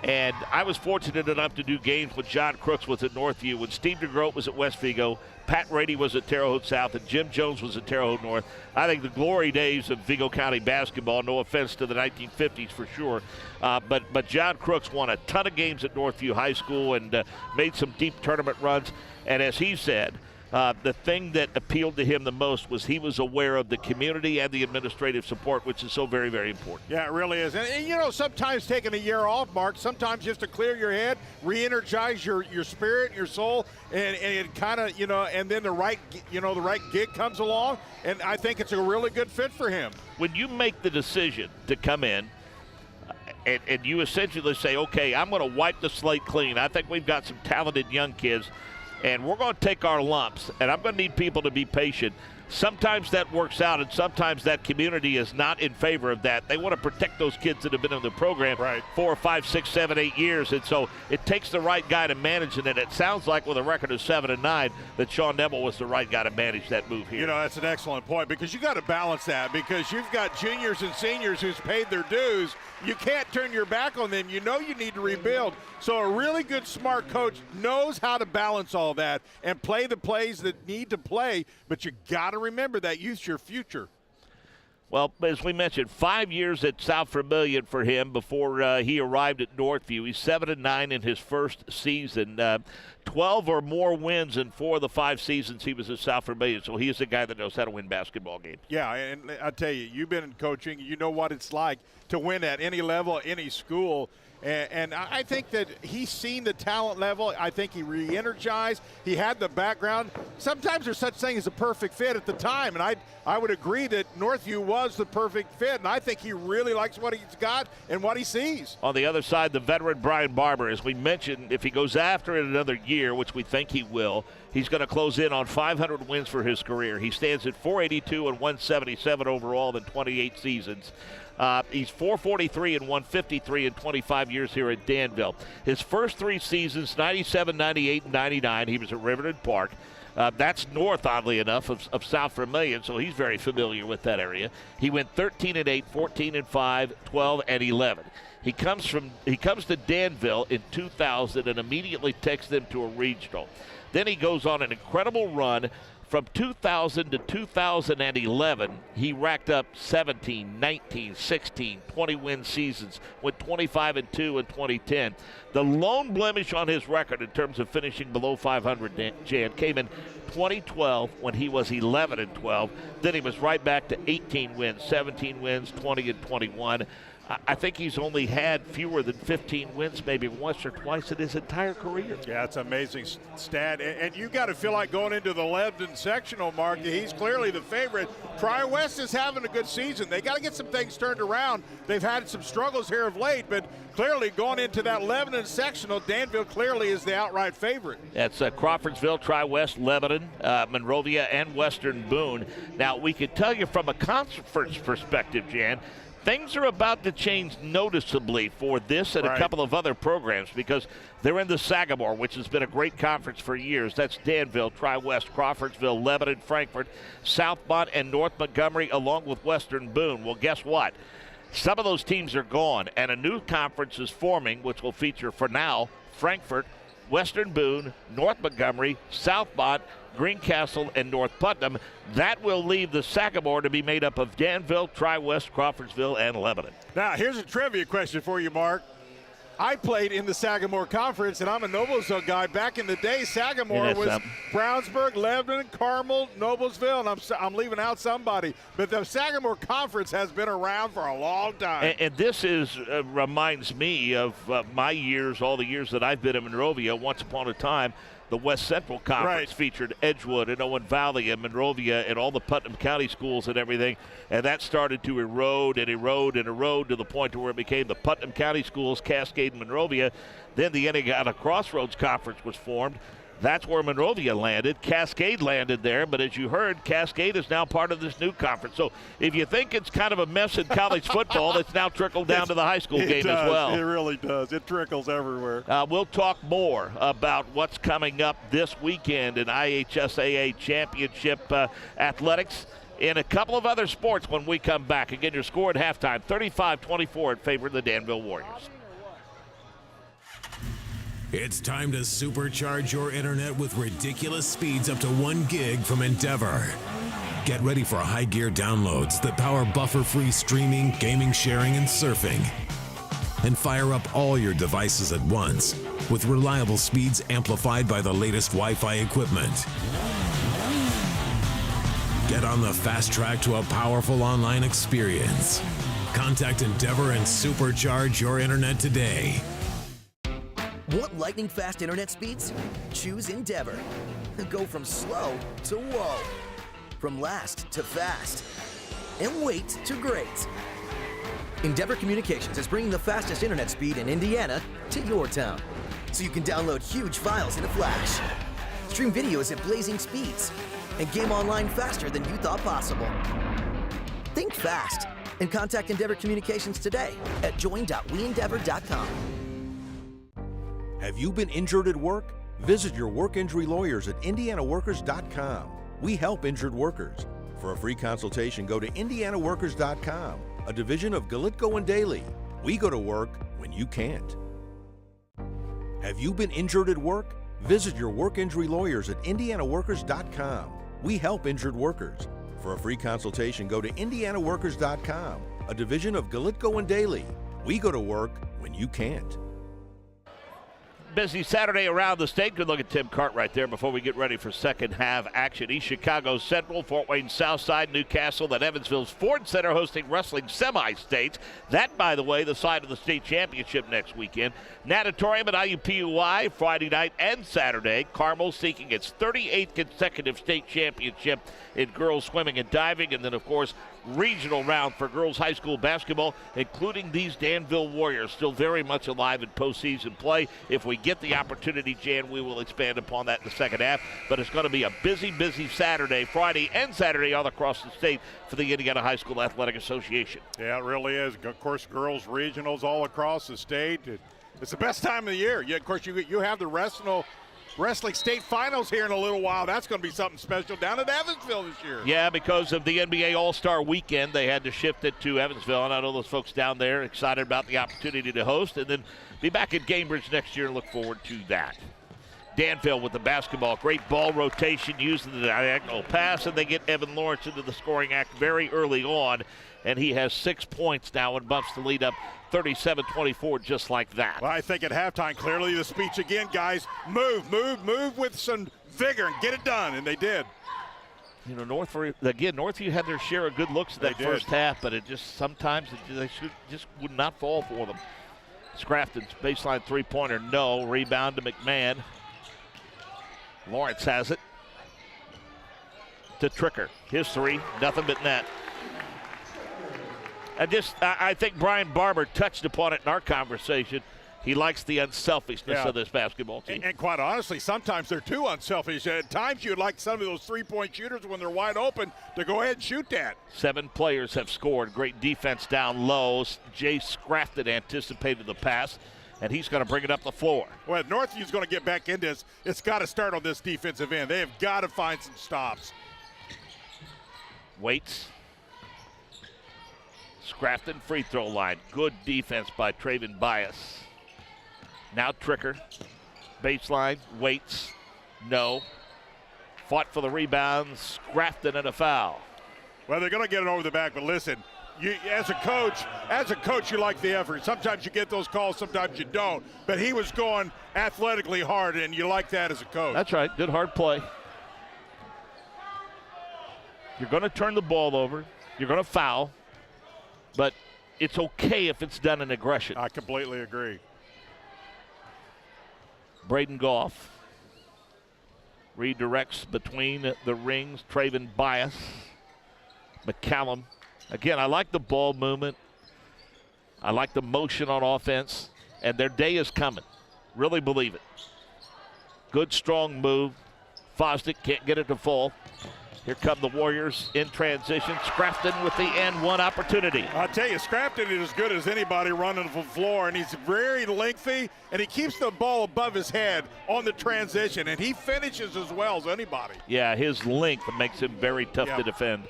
And I was fortunate enough to do games with John Crooks was at Northview when Steve DeGroat was at West Vigo, Pat Rady was at Terre Haute South, and Jim Jones was at Terre Haute North. I think the glory days of Vigo County basketball, no offense to the 1950s for sure, but John Crooks won a ton of games at Northview High School and made some deep tournament runs. And as he said, the thing that appealed to him the most was he was aware of the community and the administrative support, which is so very, very important. Yeah, it really is. And you know, sometimes taking a year off, Mark, sometimes just to clear your head, re-energize your spirit, your soul, and it kind of, you know, and then the right gig comes along, and I think it's a really good fit for him. When you make the decision to come in, and you essentially say, okay, I'm going to wipe the slate clean. I think we've got some talented young kids, and we're going to take our lumps, and I'm going to need people to be patient. Sometimes that works out, and sometimes that community is not in favor of that. They want to protect those kids that have been in the program 4, 5, 6, 7, 8 years, and so it takes the right guy to manage it. And it sounds like with a record of 7-9 that Sean Neville was the right guy to manage that move here. You know, that's an excellent point, because you got to balance that, because you've got juniors and seniors who's paid their dues. You can't turn your back on them. You know you need to rebuild. So a really good, smart coach knows how to balance all that and play the plays that need to play, but you got to remember that youth's your future. Well, as we mentioned, 5 years at South Vermilion for him before he arrived at Northview. He's 7-9 in his first season. 12 or more wins in 4 of the 5 seasons he was at South Vermilion. So he is a guy that knows how to win basketball games. Yeah, and I tell you, you've been in coaching. You know what it's like. to win at any level, any school. And I think that he's seen the talent level. I think he re-energized. He had the background. Sometimes there's such thing as a perfect fit at the time, and I would agree that Northview was the perfect fit, and I think he really likes what he's got and what he sees. On the other side, the veteran Brian Barber, as we mentioned, if he goes after it another year, which we think he will, he's going to close in on 500 wins for his career. He stands at 482 and 177 overall in 28 seasons. He's 443 and 153 in 25 years here at Danville. His first 3 seasons, 97, 98, and 99, he was at Riverton Park. That's north, oddly enough, of South Vermilion, so he's very familiar with that area. He went 13 and 8, 14 and 5, 12 and 11. He comes to Danville in 2000 and immediately takes them to a regional. Then he goes on an incredible run. From 2000 to 2011, he racked up 17, 19, 16, 20-win seasons, went 25 and 2 in 2010. The lone blemish on his record in terms of finishing below 500, Jan, came in 2012 when he was 11 and 12. Then he was right back to 18 wins, 17 wins, 20 and 21. I think he's only had fewer than 15 wins maybe once or twice in his entire career. Yeah, it's an amazing stat. And you got to feel like going into the Lebanon sectional, Mark, he's clearly the favorite. Tri-West is having a good season. They got to get some things turned around. They've had some struggles here of late, but clearly going into that Lebanon sectional, Danville clearly is the outright favorite. That's Crawfordsville, Tri-West, Lebanon, Monrovia, and Western Boone. Now, we could tell you from a conference perspective, Jan, things are about to change noticeably for this and a couple of other programs because they're in the Sagamore, which has been a great conference for years. That's Danville, Tri-West, Crawfordsville, Lebanon, Frankfort, Southmont, and North Montgomery, along with Western Boone. Well, guess what? Some of those teams are gone, and a new conference is forming, which will feature, for now, Frankfort, Western Boone, North Montgomery, Southmont, Greencastle, and North Putnam. That will leave the Sagamore to be made up of Danville, Tri-West, Crawfordsville, and Lebanon. Now, here's a trivia question for you, Mark. I played in the Sagamore Conference, and I'm a Noblesville guy. Back in the day, Sagamore was Brownsburg, Lebanon, Carmel, Noblesville, and I'm leaving out somebody. But the Sagamore Conference has been around for a long time. And this reminds me of my years, all the years that I've been in Monrovia. Once upon a time, the West Central Conference featured Edgewood and Owen Valley and Monrovia and all the Putnam County schools and everything. And that started to erode and erode and erode to the point to where it became the Putnam County schools, Cascade and Monrovia. Then the Indiana Crossroads Conference was formed. That's where Monrovia landed. Cascade landed there, but as you heard, Cascade is now part of this new conference. So if you think it's kind of a mess in college football, it's now trickled down to the high school game as well. It really does. It trickles everywhere. We'll talk more about what's coming up this weekend in IHSAA Championship athletics in a couple of other sports when we come back. Again, your score at halftime, 35-24 in favor of the Danville Warriors. It's time to supercharge your internet with ridiculous speeds up to 1 gig from Endeavor. Get ready for high gear downloads that power buffer-free streaming, gaming, sharing, and surfing. And fire up all your devices at once with reliable speeds amplified by the latest Wi-Fi equipment. Get on the fast track to a powerful online experience. Contact Endeavor and supercharge your internet today. Want lightning fast internet speeds? Choose Endeavor. Go from slow to whoa. From last to fast. And wait to great. Endeavor Communications is bringing the fastest internet speed in Indiana to your town. So you can download huge files in a flash. Stream videos at blazing speeds. And game online faster than you thought possible. Think fast and contact Endeavor Communications today at join.weendeavor.com. Have you been injured at work? Visit your work injury lawyers at indianaworkers.com. We help injured workers. For a free consultation, go to indianaworkers.com, a division of Galitko and Daly. We go to work when you can't. Have you been injured at work? Visit your work injury lawyers at indianaworkers.com. We help injured workers. For a free consultation, go to indianaworkers.com, a division of Galitko and Daly. We go to work when you can't. busy Saturday around the state. Good look at Tim Cart right there before we get ready for second half action. East Chicago Central, Fort Wayne Southside, Newcastle, then Evansville's Ford Center hosting wrestling semi-states. That, by the way, the side of the state championship next weekend. Natatorium at IUPUI Friday night and Saturday. Carmel seeking its 38th consecutive state championship in girls swimming and diving. And then, of course, regional round for girls high school basketball, including these Danville Warriors, still very much alive in postseason play. If we get the opportunity, Jan, we will expand upon that in the second half. But it's going to be a busy, busy Saturday, Friday and Saturday all across the state for the Indiana High School Athletic Association. Yeah, it really is. Of course, girls regionals all across the state. It's the best time of the year. Yeah, of course, you have the Wrestling State Finals here in a little while. That's going to be something special down at Evansville this year. Yeah, because of the NBA All-Star Weekend, they had to shift it to Evansville, and I know those folks down there excited about the opportunity to host and then be back at Cambridge next year and look forward to that. Danville with the basketball. Great ball rotation using the diagonal pass, and they get Evan Lawrence into the scoring act very early on, and he has 6 points now and bumps the lead up 37-24 just like that. Well, I think at halftime, clearly the speech again, guys, move with some vigor and get it done, and they did. You know, Northview had their share of good looks in that first half, but it just sometimes they just would not fall for them. Scrafton's baseline three-pointer, no. Rebound to McMahon. Lawrence has it to Tricker. His three, nothing but net. I think Brian Barber touched upon it in our conversation. He likes the unselfishness of this basketball team. And quite honestly, sometimes they're too unselfish. At times you'd like some of those three-point shooters when they're wide open to go ahead and shoot that. 7 players have scored. Great defense down low. Jay Scrafton anticipated the pass, and he's going to bring it up the floor. Well, if Northview's going to get back into this, it's got to start on this defensive end. They have got to find some stops. Waits. Scrafton free throw line. Good defense by Traven Bias. Now Tricker. Baseline. Waits. No. Fought for the rebounds. Scrafton and a foul. Well, they're going to get it over the back, but listen, as a coach, you like the effort. Sometimes you get those calls, sometimes you don't. But he was going athletically hard, and you like that as a coach. That's right. Good hard play. You're going to turn the ball over. You're going to foul. But it's okay if it's done in aggression. I completely agree. Braden Goff redirects between the rings. Traven Bias. McCallum. Again, I like the ball movement. I like the motion on offense. And their day is coming. Really believe it. Good, strong move. Fosdick can't get it to fall. Here come the Warriors in transition. Scrafton with the N1 opportunity. I'll tell you, Scrafton is as good as anybody running the floor, and he's very lengthy, and he keeps the ball above his head on the transition, and he finishes as well as anybody. Yeah, his length makes him very tough to defend.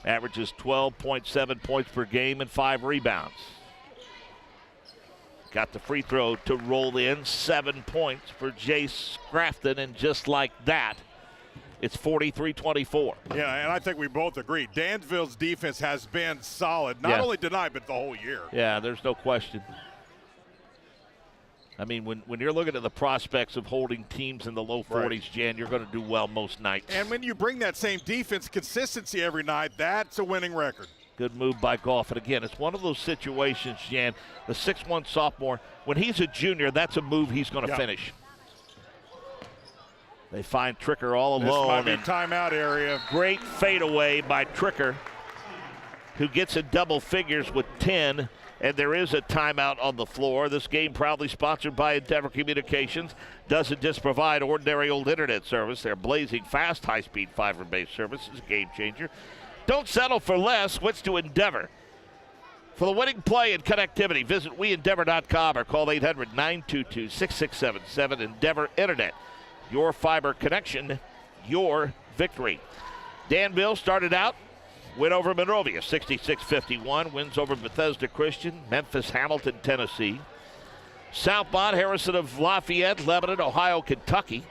Averages 12.7 points per game and 5 rebounds. Got the free throw to roll in. 7 points for Jace Scrafton, and just like that, it's 43-24. Yeah, and I think we both agree. Danville's defense has been solid, not only tonight, but the whole year. Yeah, there's no question. I mean, when you're looking at the prospects of holding teams in the low 40s, Jan, you're going to do well most nights. And when you bring that same defense consistency every night, that's a winning record. Good move by Goff. And again, it's one of those situations, Jan, the 6'1 sophomore, when he's a junior, that's a move he's going to finish. They find Tricker all alone. This might be timeout area. Great fadeaway by Tricker, who gets in double figures with 10. And there is a timeout on the floor. This game proudly sponsored by Endeavor Communications. Doesn't just provide ordinary old internet service. Their blazing fast, high-speed fiber-based service is a game changer. Don't settle for less. Switch to Endeavor. For the winning play and connectivity, visit weendeavor.com or call 800-922-6677. Endeavor Internet. Your fiber connection, your victory. Danville started out, win over Monrovia, 66-51. Wins over Bethesda Christian, Memphis, Hamilton, Tennessee. Southmont, Harrison of Lafayette, Lebanon, Ohio, Kentucky.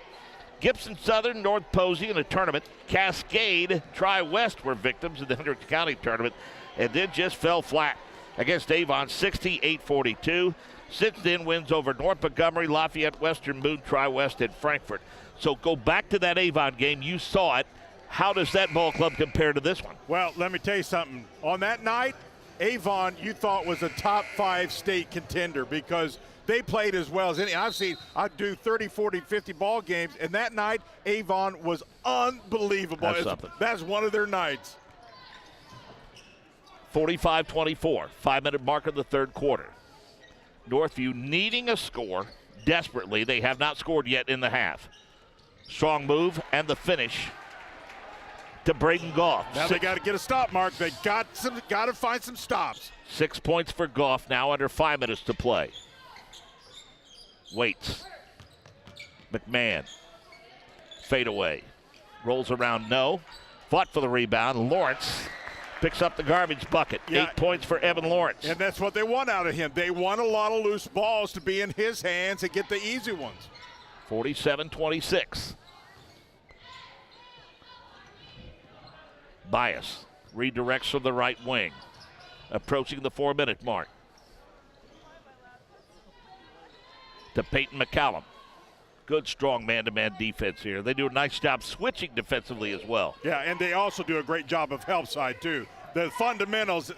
Gibson Southern, North Posey in a tournament. Cascade, Tri-West were victims in the Hendricks County tournament and then just fell flat. against Avon, 68-42. Since then, wins over North Montgomery, Lafayette, Western Boone, Tri-West, and Frankfort. So go back to that Avon game. You saw it. How does that ball club compare to this one? Well, let me tell you something. On that night, Avon, you thought was a top 5 state contender because they played as well as any. I'd do 30, 40, 50 ball games, and that night, Avon was unbelievable. That's one of their nights. 45-24, 5-minute mark of the third quarter. Northview needing a score desperately. They have not scored yet in the half. Strong move and the finish to Braden Goff. Now they got to get a stop, Mark. They got to find some stops. 6 points for Goff now under 5 minutes to play. Waits. McMahon. Fade away. Rolls around, no. Fought for the rebound. Lawrence picks up the garbage bucket. 8 points for Evan Lawrence. And that's what they want out of him. They want a lot of loose balls to be in his hands and get the easy ones. 47-26. Bias redirects from the right wing. Approaching the 4-minute mark. To Peyton McCallum. Good, strong man-to-man defense here. They do a nice job switching defensively as well. Yeah, and they also do a great job of help side, too. The fundamentals,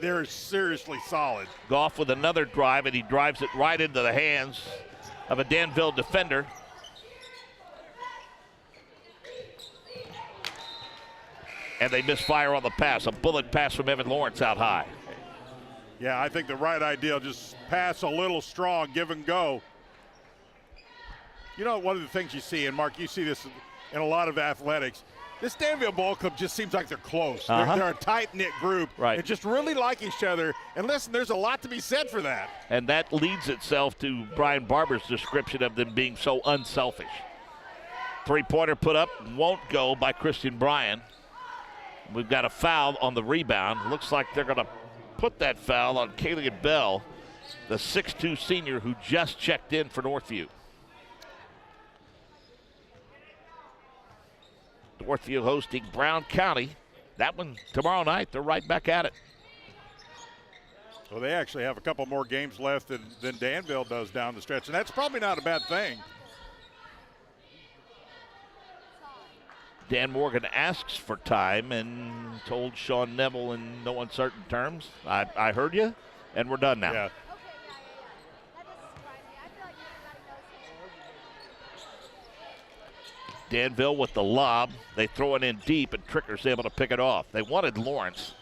they're seriously solid. Goff with another drive, and he drives it right into the hands of a Danville defender. And they misfire on the pass. A bullet pass from Evan Lawrence out high. Yeah, I think the right idea, just pass a little strong, give and go. You know, one of the things you see, and Mark, you see this in a lot of athletics, this Danville ball club just seems like they're close. They're a tight-knit group. Right. And just really like each other. And listen, there's a lot to be said for that. And that leads itself to Brian Barber's description of them being so unselfish. Three-pointer put up, won't go by Christian Bryan. We've got a foul on the rebound. Looks like they're going to put that foul on Kaylee Bell, the 6'2 senior who just checked in for Northview. Northview hosting Brown County. That one tomorrow night. They're right back at it. Well, they actually have a couple more games left than Danville does down the stretch, and that's probably not a bad thing. Dan Morgan asks for time and told Sean Neville in no uncertain terms, I heard you, and we're done now. Yeah. Danville with the lob. They throw it in deep, and Tricker's able to pick it off. They wanted Lawrence.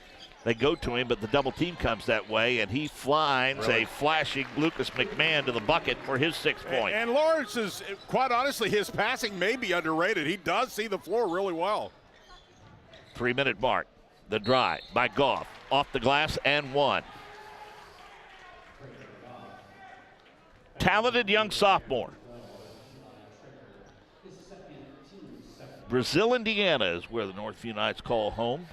They go to him, but the double team comes that way, and he finds a flashing Lucas McMahon to the bucket for his 6 points. And Lawrence is, quite honestly, his passing may be underrated. He does see the floor really well. 3-minute mark. The drive by Goff. Off the glass and one. Talented young sophomore. Brazil, Indiana is where the Northview Knights call home.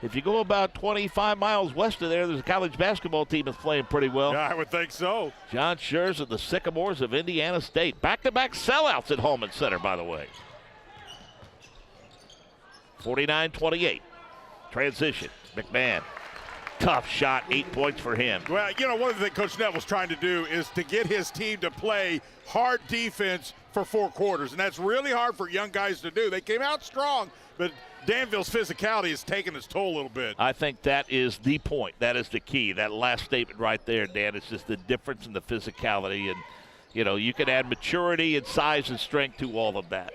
If you go about 25 miles west of there, there's a college basketball team that's playing pretty well. Yeah, I would think so. John Scherz of the Sycamores of Indiana State. Back-to-back sellouts at Holman Center, by the way. 49-28. Transition. McMahon. Tough shot, 8 points for him. Well, you know, one of the things Coach Neville's trying to do is to get his team to play hard defense for 4 quarters, and that's really hard for young guys to do. They came out strong, but Danville's physicality has taken its toll a little bit. I think that is the point. That is the key. That last statement right there, Dan, it's just the difference in the physicality. And, you know, you can add maturity and size and strength to all of that.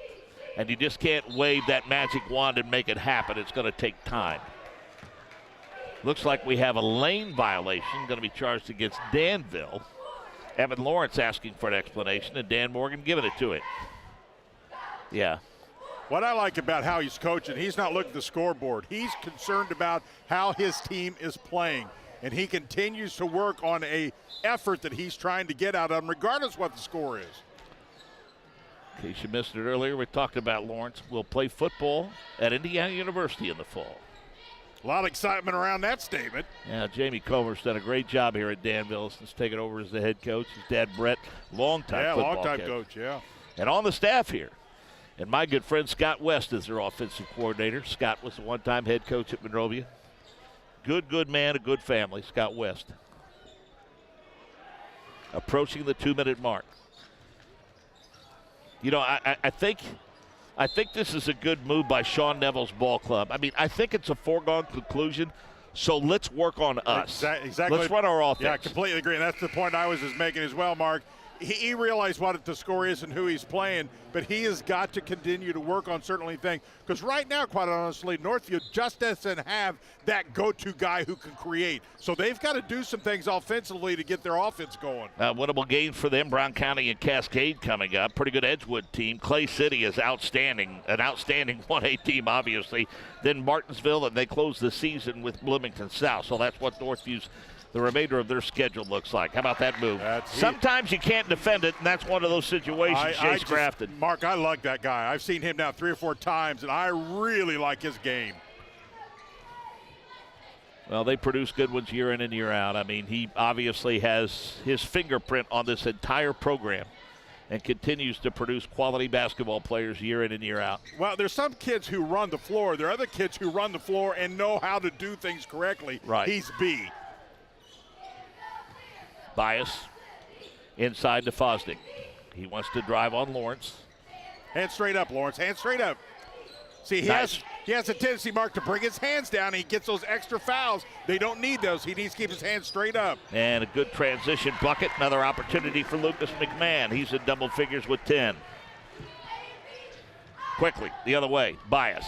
And you just can't wave that magic wand and make it happen. It's going to take time. Looks like we have a lane violation going to be charged against Danville. Evan Lawrence asking for an explanation, and Dan Morgan giving it to it. Yeah. What I like about how he's coaching, he's not looking at the scoreboard. He's concerned about how his team is playing, and he continues to work on a effort that he's trying to get out of him, regardless what the score is. In case you missed it earlier, we talked about Lawrence will play football at Indiana University in the fall. A lot of excitement around that statement. Yeah, Jamie Comer's done a great job here at Danville since taking over as the head coach. His dad, Brett, longtime football coach, yeah. And on the staff here, and my good friend Scott West is their offensive coordinator. Scott was the one-time head coach at Monrovia. Good man, a good family, Scott West. Approaching the 2-minute mark. You know, I think this is a good move by Sean Neville's ball club. I mean, I think it's a foregone conclusion, so let's work on us. Exactly. Let's run our offense. Yeah, completely agree. And that's the point I was just making as well, Mark. He realized what the score is and who he's playing, but he has got to continue to work on certain things. Because right now, quite honestly, Northview just doesn't have that go-to guy who can create. So they've got to do some things offensively to get their offense going. Winnable game for them, Brown County and Cascade coming up. Pretty good Edgewood team. Clay City is outstanding, an outstanding 1A team, obviously. Then Martinsville, and they close the season with Bloomington South. So that's what Northview's the remainder of their schedule looks like. How about that move? Sometimes you can't defend it, and that's one of those situations Jay's crafted. Mark, I like that guy. I've seen him now 3 or 4 times, and I really like his game. Well, they produce good ones year in and year out. I mean, he obviously has his fingerprint on this entire program and continues to produce quality basketball players year in and year out. Well, there's some kids who run the floor. There are other kids who run the floor and know how to do things correctly. Right. He's B. Bias inside to Fosdick. He wants to drive on Lawrence. Hand straight up, Lawrence. Hand straight up. See, he has a tendency, Mark, to bring his hands down. He gets those extra fouls. They don't need those. He needs to keep his hands straight up. And a good transition bucket. Another opportunity for Lucas McMahon. He's in double figures with 10. Quickly, the other way. Bias.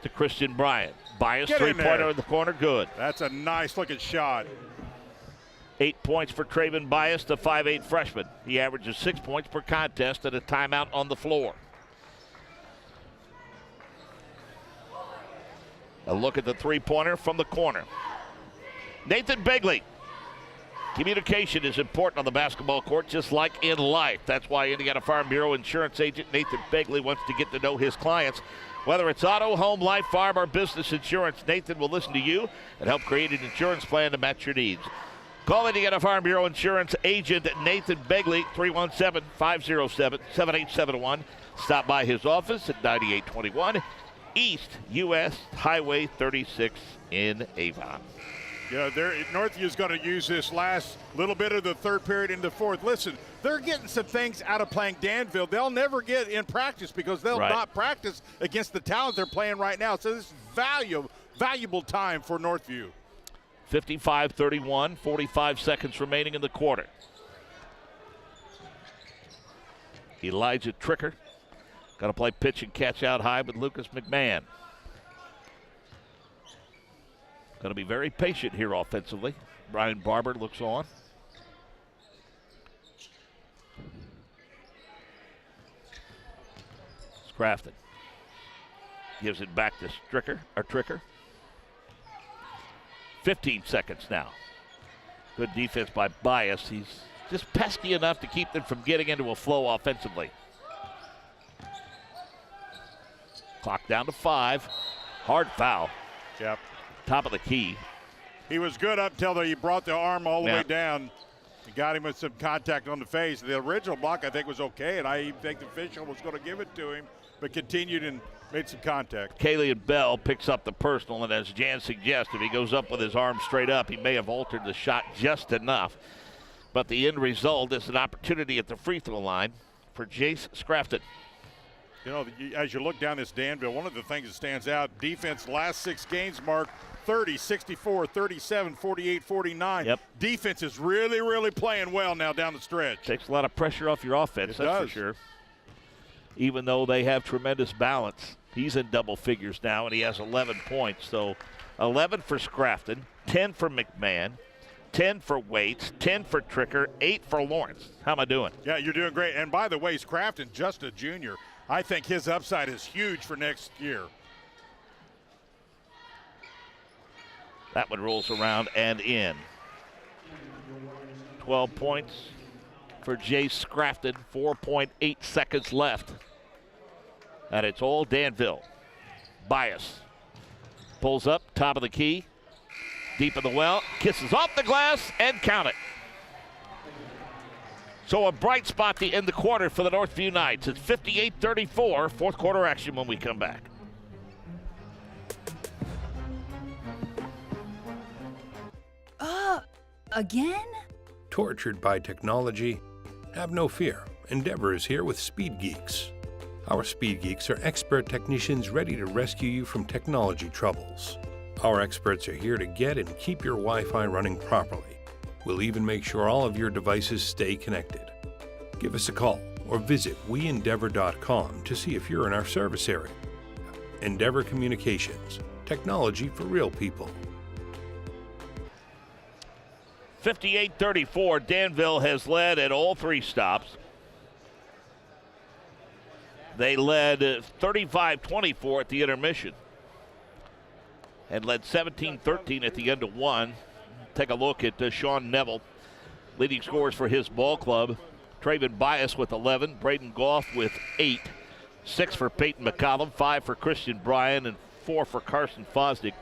To Christian Bryant. Bias, three-pointer in the corner, good. That's a nice-looking shot. 8 points for Traven Bias, the 5'8 freshman. He averages 6 points per contest and a timeout on the floor. A look at the three-pointer from the corner. Nathan Begley. Communication is important on the basketball court, just like in life. That's why Indiana Farm Bureau insurance agent Nathan Begley wants to get to know his clients. Whether it's auto, home, life, farm, or business insurance, Nathan will listen to you and help create an insurance plan to match your needs. Call Indiana Farm Bureau insurance agent Nathan Begley, 317-507-7871. Stop by his office at 9821 East U.S. Highway 36 in Avon. Yeah, Northview's going to use this last little bit of the third period into fourth. Listen, they're getting some things out of playing Danville they'll never get in practice because they'll not practice against the talent they're playing right now. So this is valuable time for Northview. 55-31, 45 seconds remaining in the quarter. Elijah Tricker got to play pitch and catch out high with Lucas McMahon. Going to be very patient here offensively. Brian Barber looks on. Crafton gives it back to Tricker. 15 seconds now. Good defense by Bias. He's just pesky enough to keep them from getting into a flow offensively. Clock down to 5. Hard foul. Yep. Top of the key. He was good up until he brought the arm all the way down. He got him with some contact on the face. The original block, I think, was okay, and I even think the official was going to give it to him, but continued and made some contact. Kalian Bell picks up the personal, and as Jan suggests, if he goes up with his arm straight up, he may have altered the shot just enough. But the end result is an opportunity at the free throw line for Jace Scrafton. You know, as you look down this Danville, one of the things that stands out, defense last 6 games, Mark, 30, 64, 37, 48, 49. Yep. Defense is really, really playing well now down the stretch. Takes a lot of pressure off your offense, that's for sure. Even though they have tremendous balance. He's in double figures now, and he has 11 points. So 11 for Scrafton, 10 for McMahon, 10 for Waits, 10 for Tricker, 8 for Lawrence. How am I doing? Yeah, you're doing great. And by the way, Scrafton, just a junior. I think his upside is huge for next year. That one rolls around and in. 12 points for Jace Scrafton, 4.8 seconds left. And it's all Danville. Bias pulls up, top of the key, deep in the well, kisses off the glass, and count it. So a bright spot to end the quarter for the Northview Knights. It's 58-34, fourth quarter action when we come back. Again? Tortured by technology? Have no fear. Endeavor is here with Speed Geeks. Our Speed Geeks are expert technicians ready to rescue you from technology troubles. Our experts are here to get and keep your Wi-Fi running properly. We'll even make sure all of your devices stay connected. Give us a call or visit weendeavor.com to see if you're in our service area. Endeavor Communications, technology for real people. 58-34, Danville has led at all three stops. They led 35-24 at the intermission and led 17-13 at the end of one. Take a look at Sean Neville, leading scorers for his ball club. Traven Bias with 11, Braden Goff with 8, 6 for Peyton McCollum, 5 for Christian Bryan, and 4 for Carson Fosdick.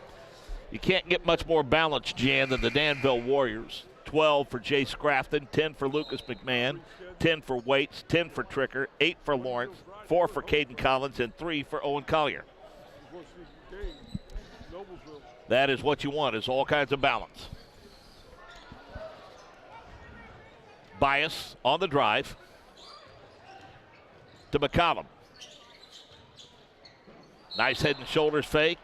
You can't get much more balanced, Jan, than the Danville Warriors. 12 for Jay Scrafton, 10 for Lucas McMahon, 10 for Waits, 10 for Tricker, 8 for Lawrence, 4 for Caden Collins, and 3 for Owen Collier. That is what you want, is all kinds of balance. Bias on the drive to McCollum. Nice head and shoulders fake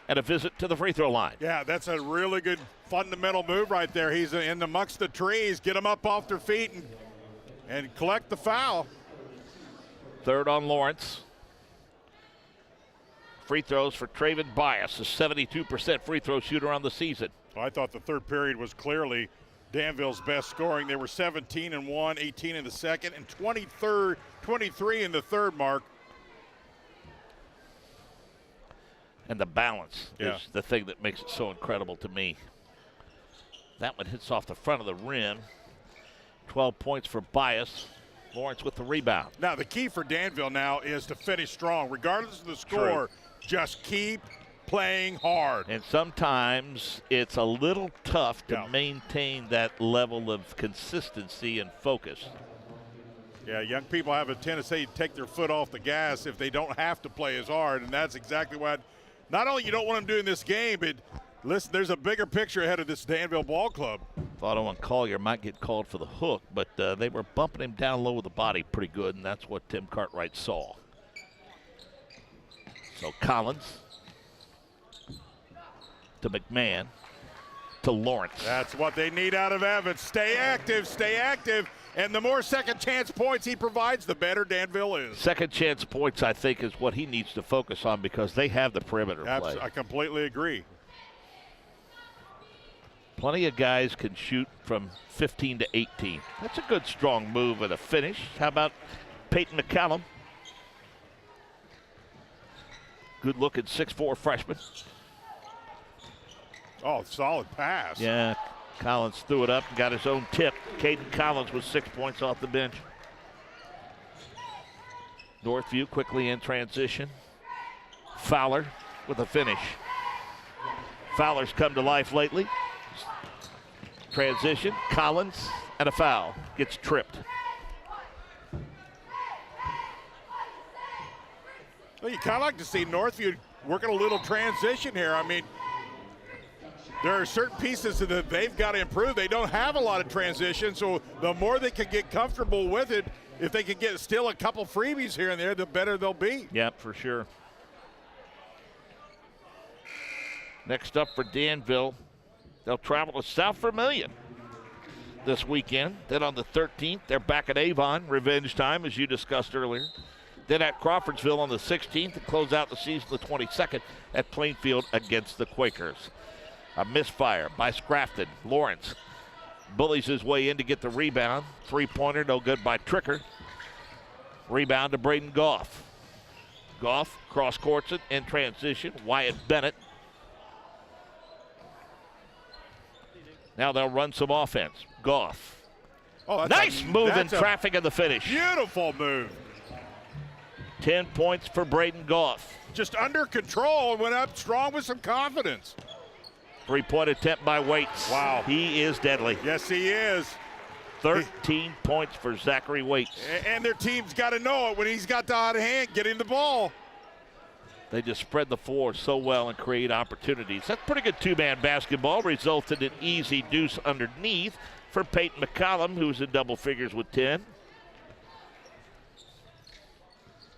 and a visit to the free throw line. Yeah, that's a really good fundamental move right there. He's in amongst the trees. Get them up off their feet and collect the foul. Third on Lawrence. Free throws for Traven Bias, a 72% free throw shooter on the season. I thought the third period was clearly Danville's best scoring. They were 17 in one, 18 in the second, and 23 in the third, Mark. And the balance is the thing that makes it so incredible to me. That one hits off the front of the rim. 12 points for Bias. Lawrence with the rebound. Now, the key for Danville now is to finish strong. Regardless of the score, just keep playing hard. And sometimes it's a little tough to maintain that level of consistency and focus. Yeah, young people have a tendency to take their foot off the gas if they don't have to play as hard, and that's exactly what not only you don't want them doing this game, but listen, there's a bigger picture ahead of this Danville ball club. Thought Owen Collier might get called for the hook, but they were bumping him down low with the body pretty good, and that's what Tim Cartwright saw. So Collins to McMahon to Lawrence. That's what they need out of Evans. Stay active, stay active. And the more second chance points he provides, the better Danville is. Second chance points, I think, is what he needs to focus on because they have the perimeter play. I completely agree. Plenty of guys can shoot from 15 to 18. That's a good, strong move and a finish. How about Peyton McCallum? Good-looking 6'4" freshman. Oh, solid pass. Yeah, Collins threw it up and got his own tip. Caden Collins with 6 points off the bench. Northview quickly in transition. Fowler with a finish. Fowler's come to life lately. Transition, Collins, and a foul. Gets tripped. Well, you kind of like to see Northview working a little transition here. I mean, there are certain pieces that they've got to improve. They don't have a lot of transition, so the more they can get comfortable with it, if they can get still a couple freebies here and there, the better they'll be. Yep, for sure. Next up for Danville, they'll travel to South Vermilion this weekend. Then on the 13th, they're back at Avon, revenge time, as you discussed earlier. Then at Crawfordsville on the 16th to close out the season the 22nd at Plainfield against the Quakers. A misfire by Scrafton. Lawrence bullies his way in to get the rebound. Three-pointer, no good by Tricker. Rebound to Braden Goff. Goff cross-courts it in transition. Wyatt Bennett. Now they'll run some offense. Goff. Oh, nice move in traffic in the finish. Beautiful move. 10 points for Braden Goff. Just under control, went up strong with some confidence. Three-point attempt by Waits. Wow. He is deadly. Yes, he is. 13 points for Zachary Waits. And their team's got to know it when he's got the hot hand getting the ball. They just spread the floor so well and create opportunities. That's pretty good two-man basketball. Resulted in easy deuce underneath for Peyton McCollum, who's in double figures with 10.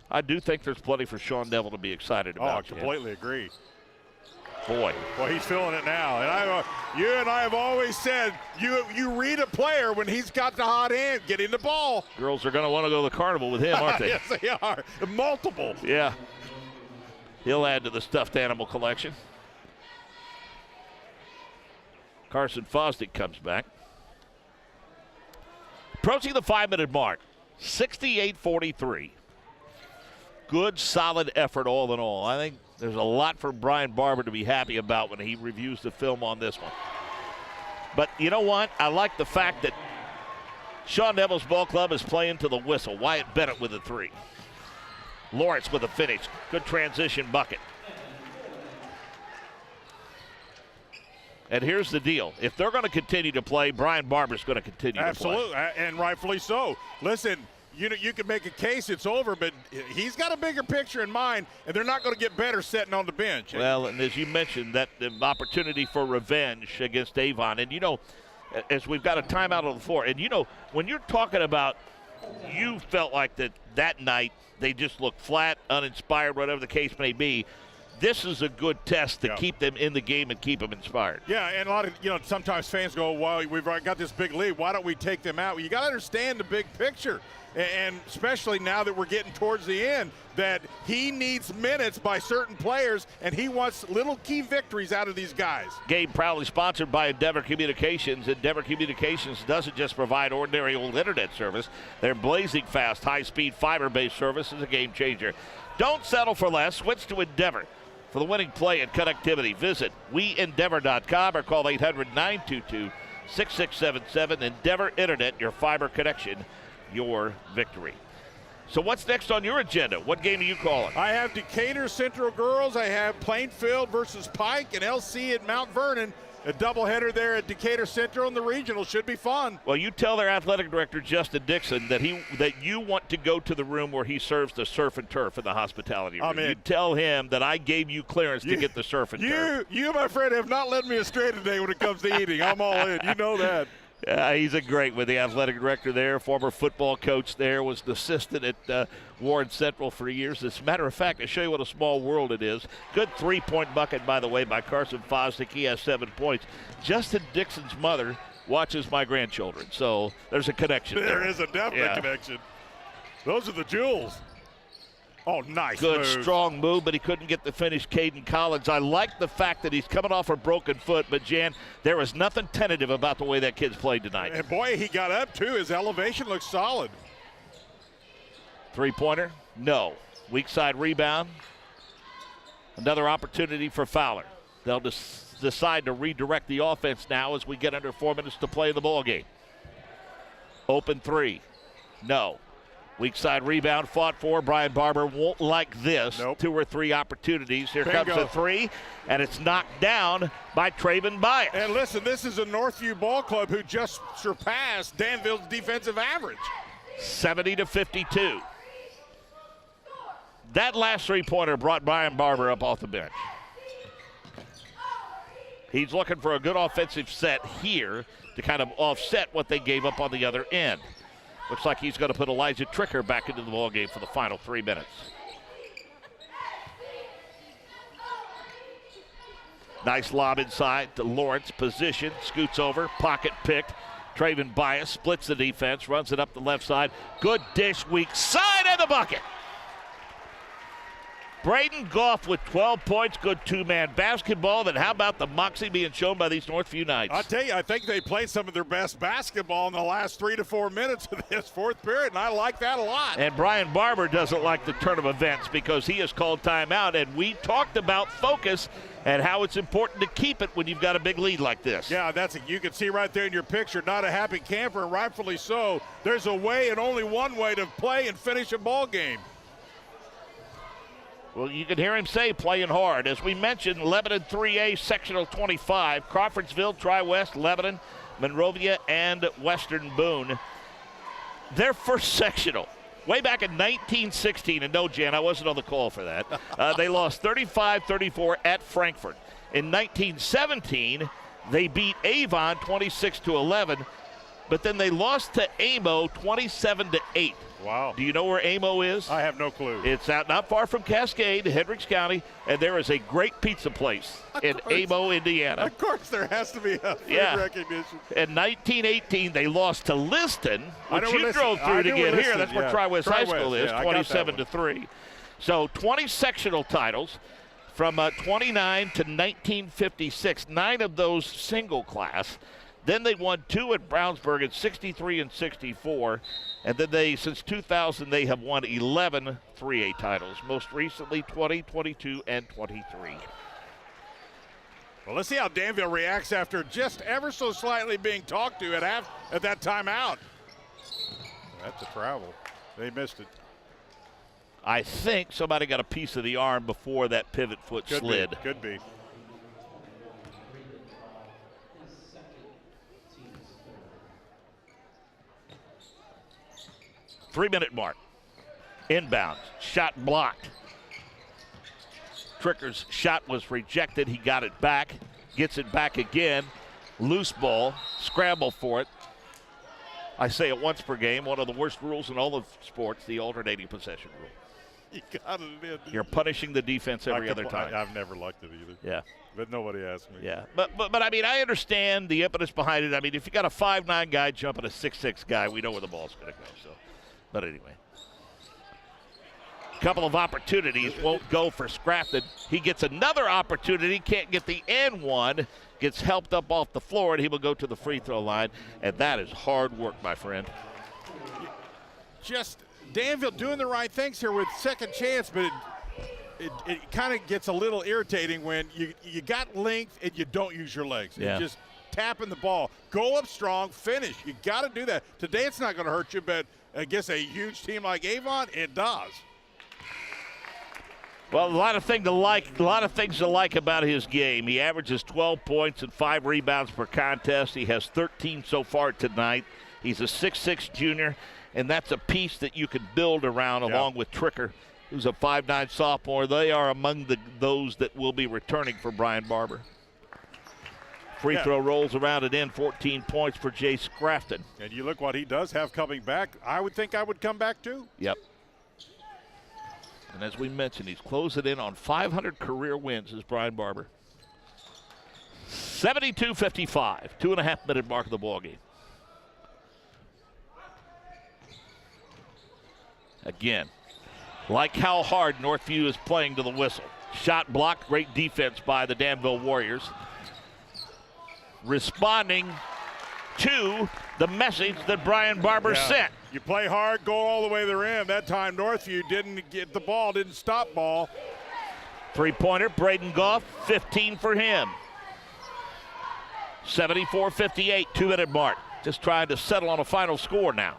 I do think there's plenty for Sean Neville to be excited about. Oh, I completely agree. Boy. Well, he's feeling it now. And you and I have always said, you read a player when he's got the hot hand, getting the ball. Girls are going to want to go to the carnival with him, aren't they? Yes, they are. Multiple. Yeah. He'll add to the stuffed animal collection. Carson Fosdick comes back. Approaching the 5-minute mark, 68-43. Good, solid effort all in all. I think there's a lot for Brian Barber to be happy about when he reviews the film on this one. But you know what? I like the fact that Sean Neville's ball club is playing to the whistle. Wyatt Bennett with a 3. Lawrence with a finish. Good transition bucket. And here's the deal. If they're going to continue to play, Brian Barber's going to continue to play. Absolutely, and rightfully so. Listen, you can make a case it's over, but he's got a bigger picture in mind, and they're not going to get better sitting on the bench. Well, and as you mentioned, that the opportunity for revenge against Avon. And, you know, as we've got a timeout on the floor, and, you know, when you're talking about you felt like that night they just looked flat, uninspired, whatever the case may be, this is a good test to keep them in the game and keep them inspired. Yeah, and a lot of, sometimes fans go, well, we've got this big lead. Why don't we take them out? Well, you got to understand the big picture. And especially now that we're getting towards the end, that he needs minutes by certain players, and he wants little key victories out of these guys. Game proudly sponsored by Endeavor Communications. Endeavor Communications doesn't just provide ordinary old internet service. Their blazing fast, high-speed, fiber-based service is a game changer. Don't settle for less. Switch to Endeavor. For the winning play and connectivity, visit weendeavor.com or call 800-922-6677. Endeavor Internet, your fiber connection, your victory. So what's next on your agenda? What game are you calling? I have Decatur Central girls. I have Plainfield versus Pike and LC at Mount Vernon. A doubleheader there at Decatur Central, and the regional should be fun. Well, you tell their athletic director, Justin Dixon, that you want to go to the room where he serves the surf and turf in the hospitality room. You tell him that I gave you clearance to get the surf and turf. You, my friend, have not led me astray today when it comes to eating. I'm all in. You know that. He's a great with the athletic director there, former football coach there, was an assistant at Warren Central for years. As a matter of fact, I show you what a small world it is. Good three-point bucket, by the way, by Carson Fosdick. He has 7 points. Justin Dixon's mother watches my grandchildren, so there's a connection there. There is a definite connection. Those are the jewels. Oh, nice Good, move. Strong move, but he couldn't get the finish. Caden Collins. I like the fact that he's coming off a broken foot, but, Jan, there was nothing tentative about the way that kid's played tonight. And, boy, he got up, too. His elevation looks solid. Three-pointer? No. Weak side rebound. Another opportunity for Fowler. They'll decide to redirect the offense now as we get under 4 minutes to play the ball game. Open three. No. Weak side rebound fought for. Brian Barber won't like this. Nope. 2 or 3 opportunities. Here Bingo. comes a 3, and it's knocked down by Traven Bias. And listen, this is a Northview ball club who just surpassed Danville's defensive average. 70-52. That last three-pointer brought Brian Barber up off the bench. He's looking for a good offensive set here to kind of offset what they gave up on the other end. Looks like he's going to put Elijah Tricker back into the ballgame for the final 3 minutes. Nice lob inside to Lawrence. Position, scoots over, pocket picked. Traven Bias splits the defense, runs it up the left side. Good dish, weak side, and the bucket. Braden Goff with 12 points, good two-man basketball. Then how about the moxie being shown by these Northview Knights? I'll tell you, I think they played some of their best basketball in the last 3 to 4 minutes of this fourth period, and I like that a lot. And Brian Barber doesn't like the turn of events because he has called timeout, and we talked about focus and how it's important to keep it when you've got a big lead like this. Yeah, you can see right there in your picture, not a happy camper, and rightfully so. There's a way and only one way to play and finish a ball game. Well, you can hear him say playing hard. As we mentioned, Lebanon 3A Sectional 25, Crawfordsville, Tri-West, Lebanon, Monrovia, and Western Boone. Their first sectional. way back in 1916, and no, Jan, I wasn't on the call for that. They lost 35-34 at Frankfurt. In 1917, they beat Avon 26-11, but then they lost to Amo 27-8. Wow. Do you know where Amo is? I have no clue. It's out not far from Cascade, Hendricks County, and there is a great pizza place in Amo, Indiana. Of course, there has to be a food recognition. In 1918, they lost to Liston, which you drove through to get here. Liston, That's where Tri-West High School is, 27-3. So 20 sectional titles from 29 to 1956. 9 of those single class. Then they won 2 at Brownsburg in 63 and 64. And then since 2000, they have won 11 3A titles. Most recently, 20, 22, and 23. Well, let's see how Danville reacts after just ever so slightly being talked to at that timeout. That's a travel. They missed it. I think somebody got a piece of the arm before that pivot foot slid. Could be. Three-minute mark. Inbound. Shot blocked. Tricker's shot was rejected. He got it back. Gets it back again. Loose ball. Scramble for it. I say it once per game. One of the worst rules in all of sports, the alternating possession rule. You got it in. You're punishing the defense every other time. I've never liked it either. Yeah. But nobody asked me. Yeah. But I mean, I understand the impetus behind it. I mean, if you got a 5'9" guy jumping a 6'6" guy, we know where the ball's going to go. So, but anyway. Couple of opportunities won't go for Scrafton. He gets another opportunity, can't get the end one, gets helped up off the floor, and he will go to the free throw line. And that is hard work, my friend. Just Danville doing the right things here with second chance, but it kind of gets a little irritating when you got length and you don't use your legs. Yeah. Just tapping the ball. Go up strong, finish. You got to do that. Today it's not going to hurt you, but against a huge team like Avon, it does. Well, a lot of things to like about his game. He averages 12 points and 5 rebounds per contest. He has 13 so far tonight. He's a 6'6" junior, and that's a piece that you can build around along with Tricker, who's a 5'9" sophomore. They are among those that will be returning for Brian Barber. Free throw rolls around and in, 14 points for Jace Scrafton. And you look what he does have coming back. I would think I would come back too. Yep. And as we mentioned, he's closing in on 500 career wins as Brian Barber. 72-55, 2.5-minute mark of the ballgame. Again, like how hard Northview is playing to the whistle. Shot blocked, great defense by the Danville Warriors. Responding to the message that Brian Barber sent. You play hard, go all the way to the rim. That time Northview didn't get the ball, didn't stop ball. Three-pointer, Braden Goff, 15 for him. 74-58, 2-minute mark. Just trying to settle on a final score now.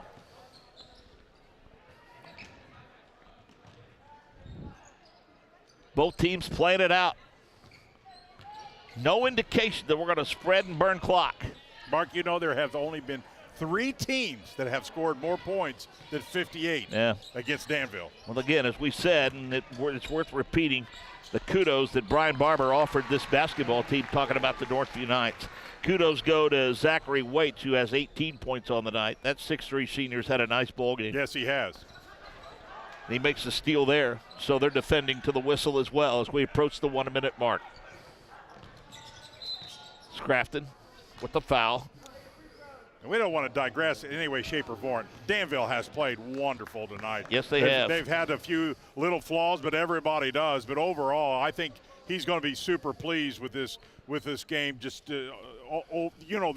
Both teams playing it out. No indication that we're going to spread and burn clock. Mark, you know there have only been 3 teams that have scored more points than 58 against Danville. Well, again, as we said, and it's worth repeating, the kudos that Brian Barber offered this basketball team, talking about the Northview Knights. Kudos go to Zachary Waits, who has 18 points on the night. That 6'3" senior's had a nice ball game. Yes, he has. And he makes the steal there, so they're defending to the whistle as well as we approach the 1-minute mark. Scrafton with the foul. And we don't want to digress in any way, shape, or form. Danville has played wonderful tonight. Yes, they have. They've had a few little flaws, but everybody does. But overall, I think he's going to be super pleased with this game, just the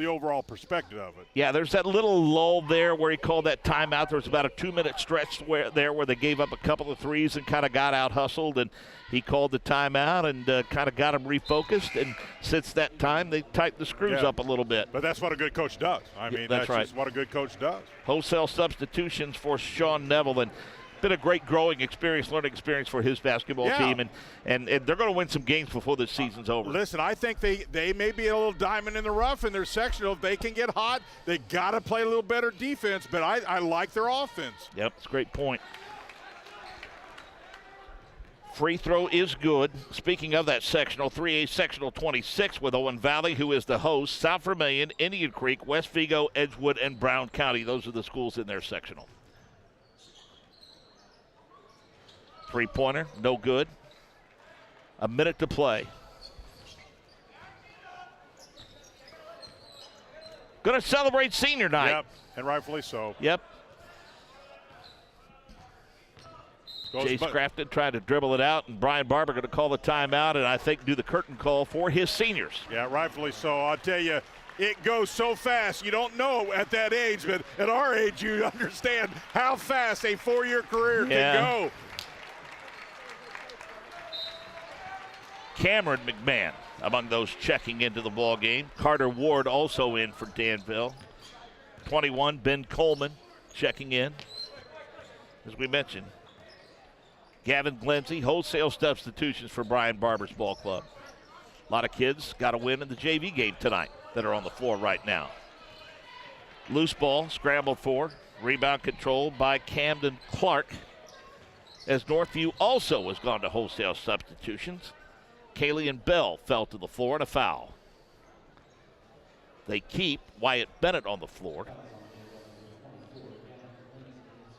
overall perspective of it. Yeah, there's that little lull there where he called that timeout. There was about a 2-minute stretch where they gave up a couple of threes and kind of got out hustled, and he called the timeout and kind of got them refocused. And since that time, they tightened the screws up a little bit. But that's what a good coach does. I mean, that's right. just what a good coach does. Wholesale substitutions for Sean Neville. And been a great growing experience, learning experience for his basketball team, and they're going to win some games before the season's over. Listen, I think they may be a little diamond in the rough in their sectional. If they can get hot, they got to play a little better defense, but I like their offense. Yep, it's a great point. Free throw is good. Speaking of that sectional, 3A sectional 26 with Owen Valley, who is the host, South Vermilion, Indian Creek, West Vigo, Edgewood, and Brown County. Those are the schools in their sectional. Three-pointer, no good. A minute to play. Going to celebrate senior night. Yep, and rightfully so. Yep. Chase Crafton trying to dribble it out, and Brian Barber going to call the timeout and I think do the curtain call for his seniors. Yeah, rightfully so. I'll tell you, it goes so fast. You don't know at that age, but at our age, you understand how fast a 4-year career can go. Cameron McMahon among those checking into the ball game. Carter Ward also in for Danville. 21, Ben Coleman checking in. As we mentioned, Gavin Glenzie, wholesale substitutions for Brian Barber's ball club. A lot of kids got a win in the JV game tonight that are on the floor right now. Loose ball, scrambled for, rebound controlled by Camden Clark, as Northview also has gone to wholesale substitutions. Kalian Bell fell to the floor and a foul. They keep Wyatt Bennett on the floor.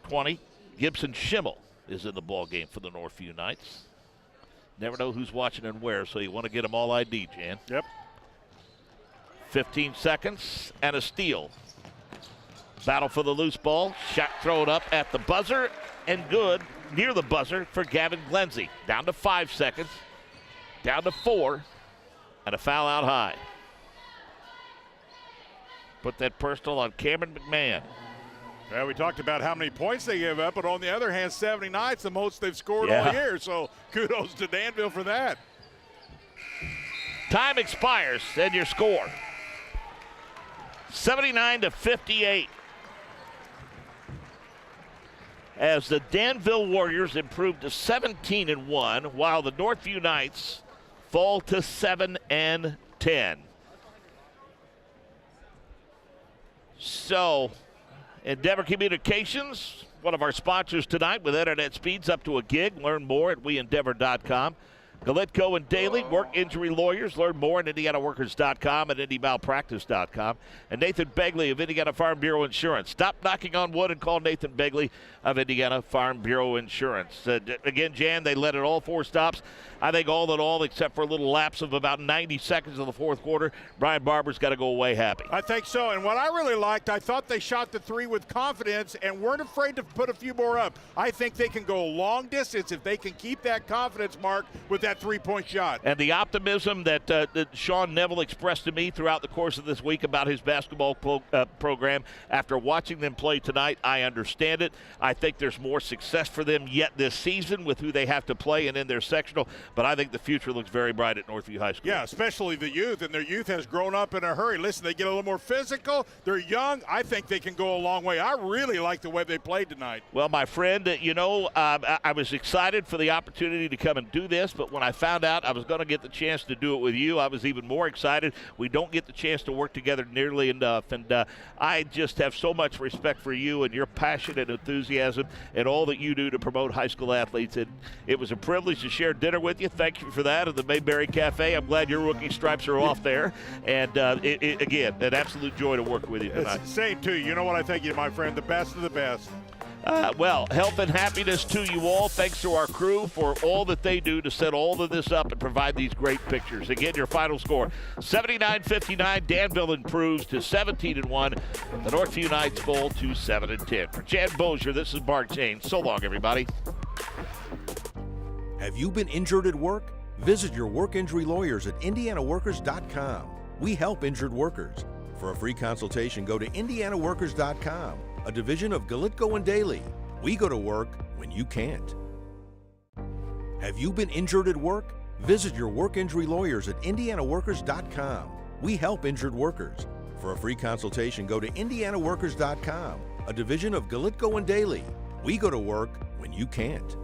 20, Gibson Schimmel is in the ball game for the Northview Knights. Never know who's watching and where, so you want to get them all ID, Jan. Yep. 15 seconds and a steal. Battle for the loose ball. Shot thrown up at the buzzer and good near the buzzer for Gavin Glenzie. Down to 5 seconds. Down to 4, and a foul out high. Put that personal on Cameron McMahon. Well, we talked about how many points they give up, but on the other hand, 79 is the most they've scored all year, so kudos to Danville for that. Time expires, and your score. 79-58. As the Danville Warriors improve to 17-1, while the Northview Knights fall to 7-10. So, Endeavor Communications, one of our sponsors tonight with internet speeds up to a gig. Learn more at weendeavor.com. Galitko and Daly, work injury lawyers. Learn more at IndianaWorkers.com and IndyMalpractice.com. And Nathan Begley of Indiana Farm Bureau Insurance. Stop knocking on wood and call Nathan Begley of Indiana Farm Bureau Insurance. Again, Jan, they led at all 4 stops. I think all in all, except for a little lapse of about 90 seconds of the fourth quarter, Brian Barber's got to go away happy. I think so. And what I really liked, I thought they shot the 3 with confidence and weren't afraid to put a few more up. I think they can go a long distance if they can keep that confidence, Mark, with that 3-point shot. And the optimism that Sean Neville expressed to me throughout the course of this week about his basketball program, after watching them play tonight, I understand it. I think there's more success for them yet this season with who they have to play and in their sectional. But I think the future looks very bright at Northview High School. Yeah, especially the youth, and their youth has grown up in a hurry. Listen, they get a little more physical. They're young. I think they can go a long way. I really like the way they played tonight. Well, my friend, I was excited for the opportunity to come and do this, but when I found out I was going to get the chance to do it with you, I was even more excited. We don't get the chance to work together nearly enough, and I just have so much respect for you and your passion and enthusiasm and all that you do to promote high school athletes. And it was a privilege to share dinner with you. Thank you for that at the Mayberry Cafe. I'm glad your rookie stripes are off there. And, again, an absolute joy to work with you tonight. Same to you. You know what I think you, my friend, the best of the best. Well, health and happiness to you all. Thanks to our crew for all that they do to set all of this up and provide these great pictures. Again, your final score, 79-59. Danville improves to 17-1. The Northview Knights fall to 7-10. For Jan Bozier, this is Mark James. So long, everybody. Have you been injured at work? Visit your work injury lawyers at IndianaWorkers.com. We help injured workers. For a free consultation, go to IndianaWorkers.com, a division of Galitko and Daly. We go to work when you can't. Have you been injured at work? Visit your work injury lawyers at IndianaWorkers.com. We help injured workers. For a free consultation, go to IndianaWorkers.com, a division of Galitko and Daly. We go to work when you can't.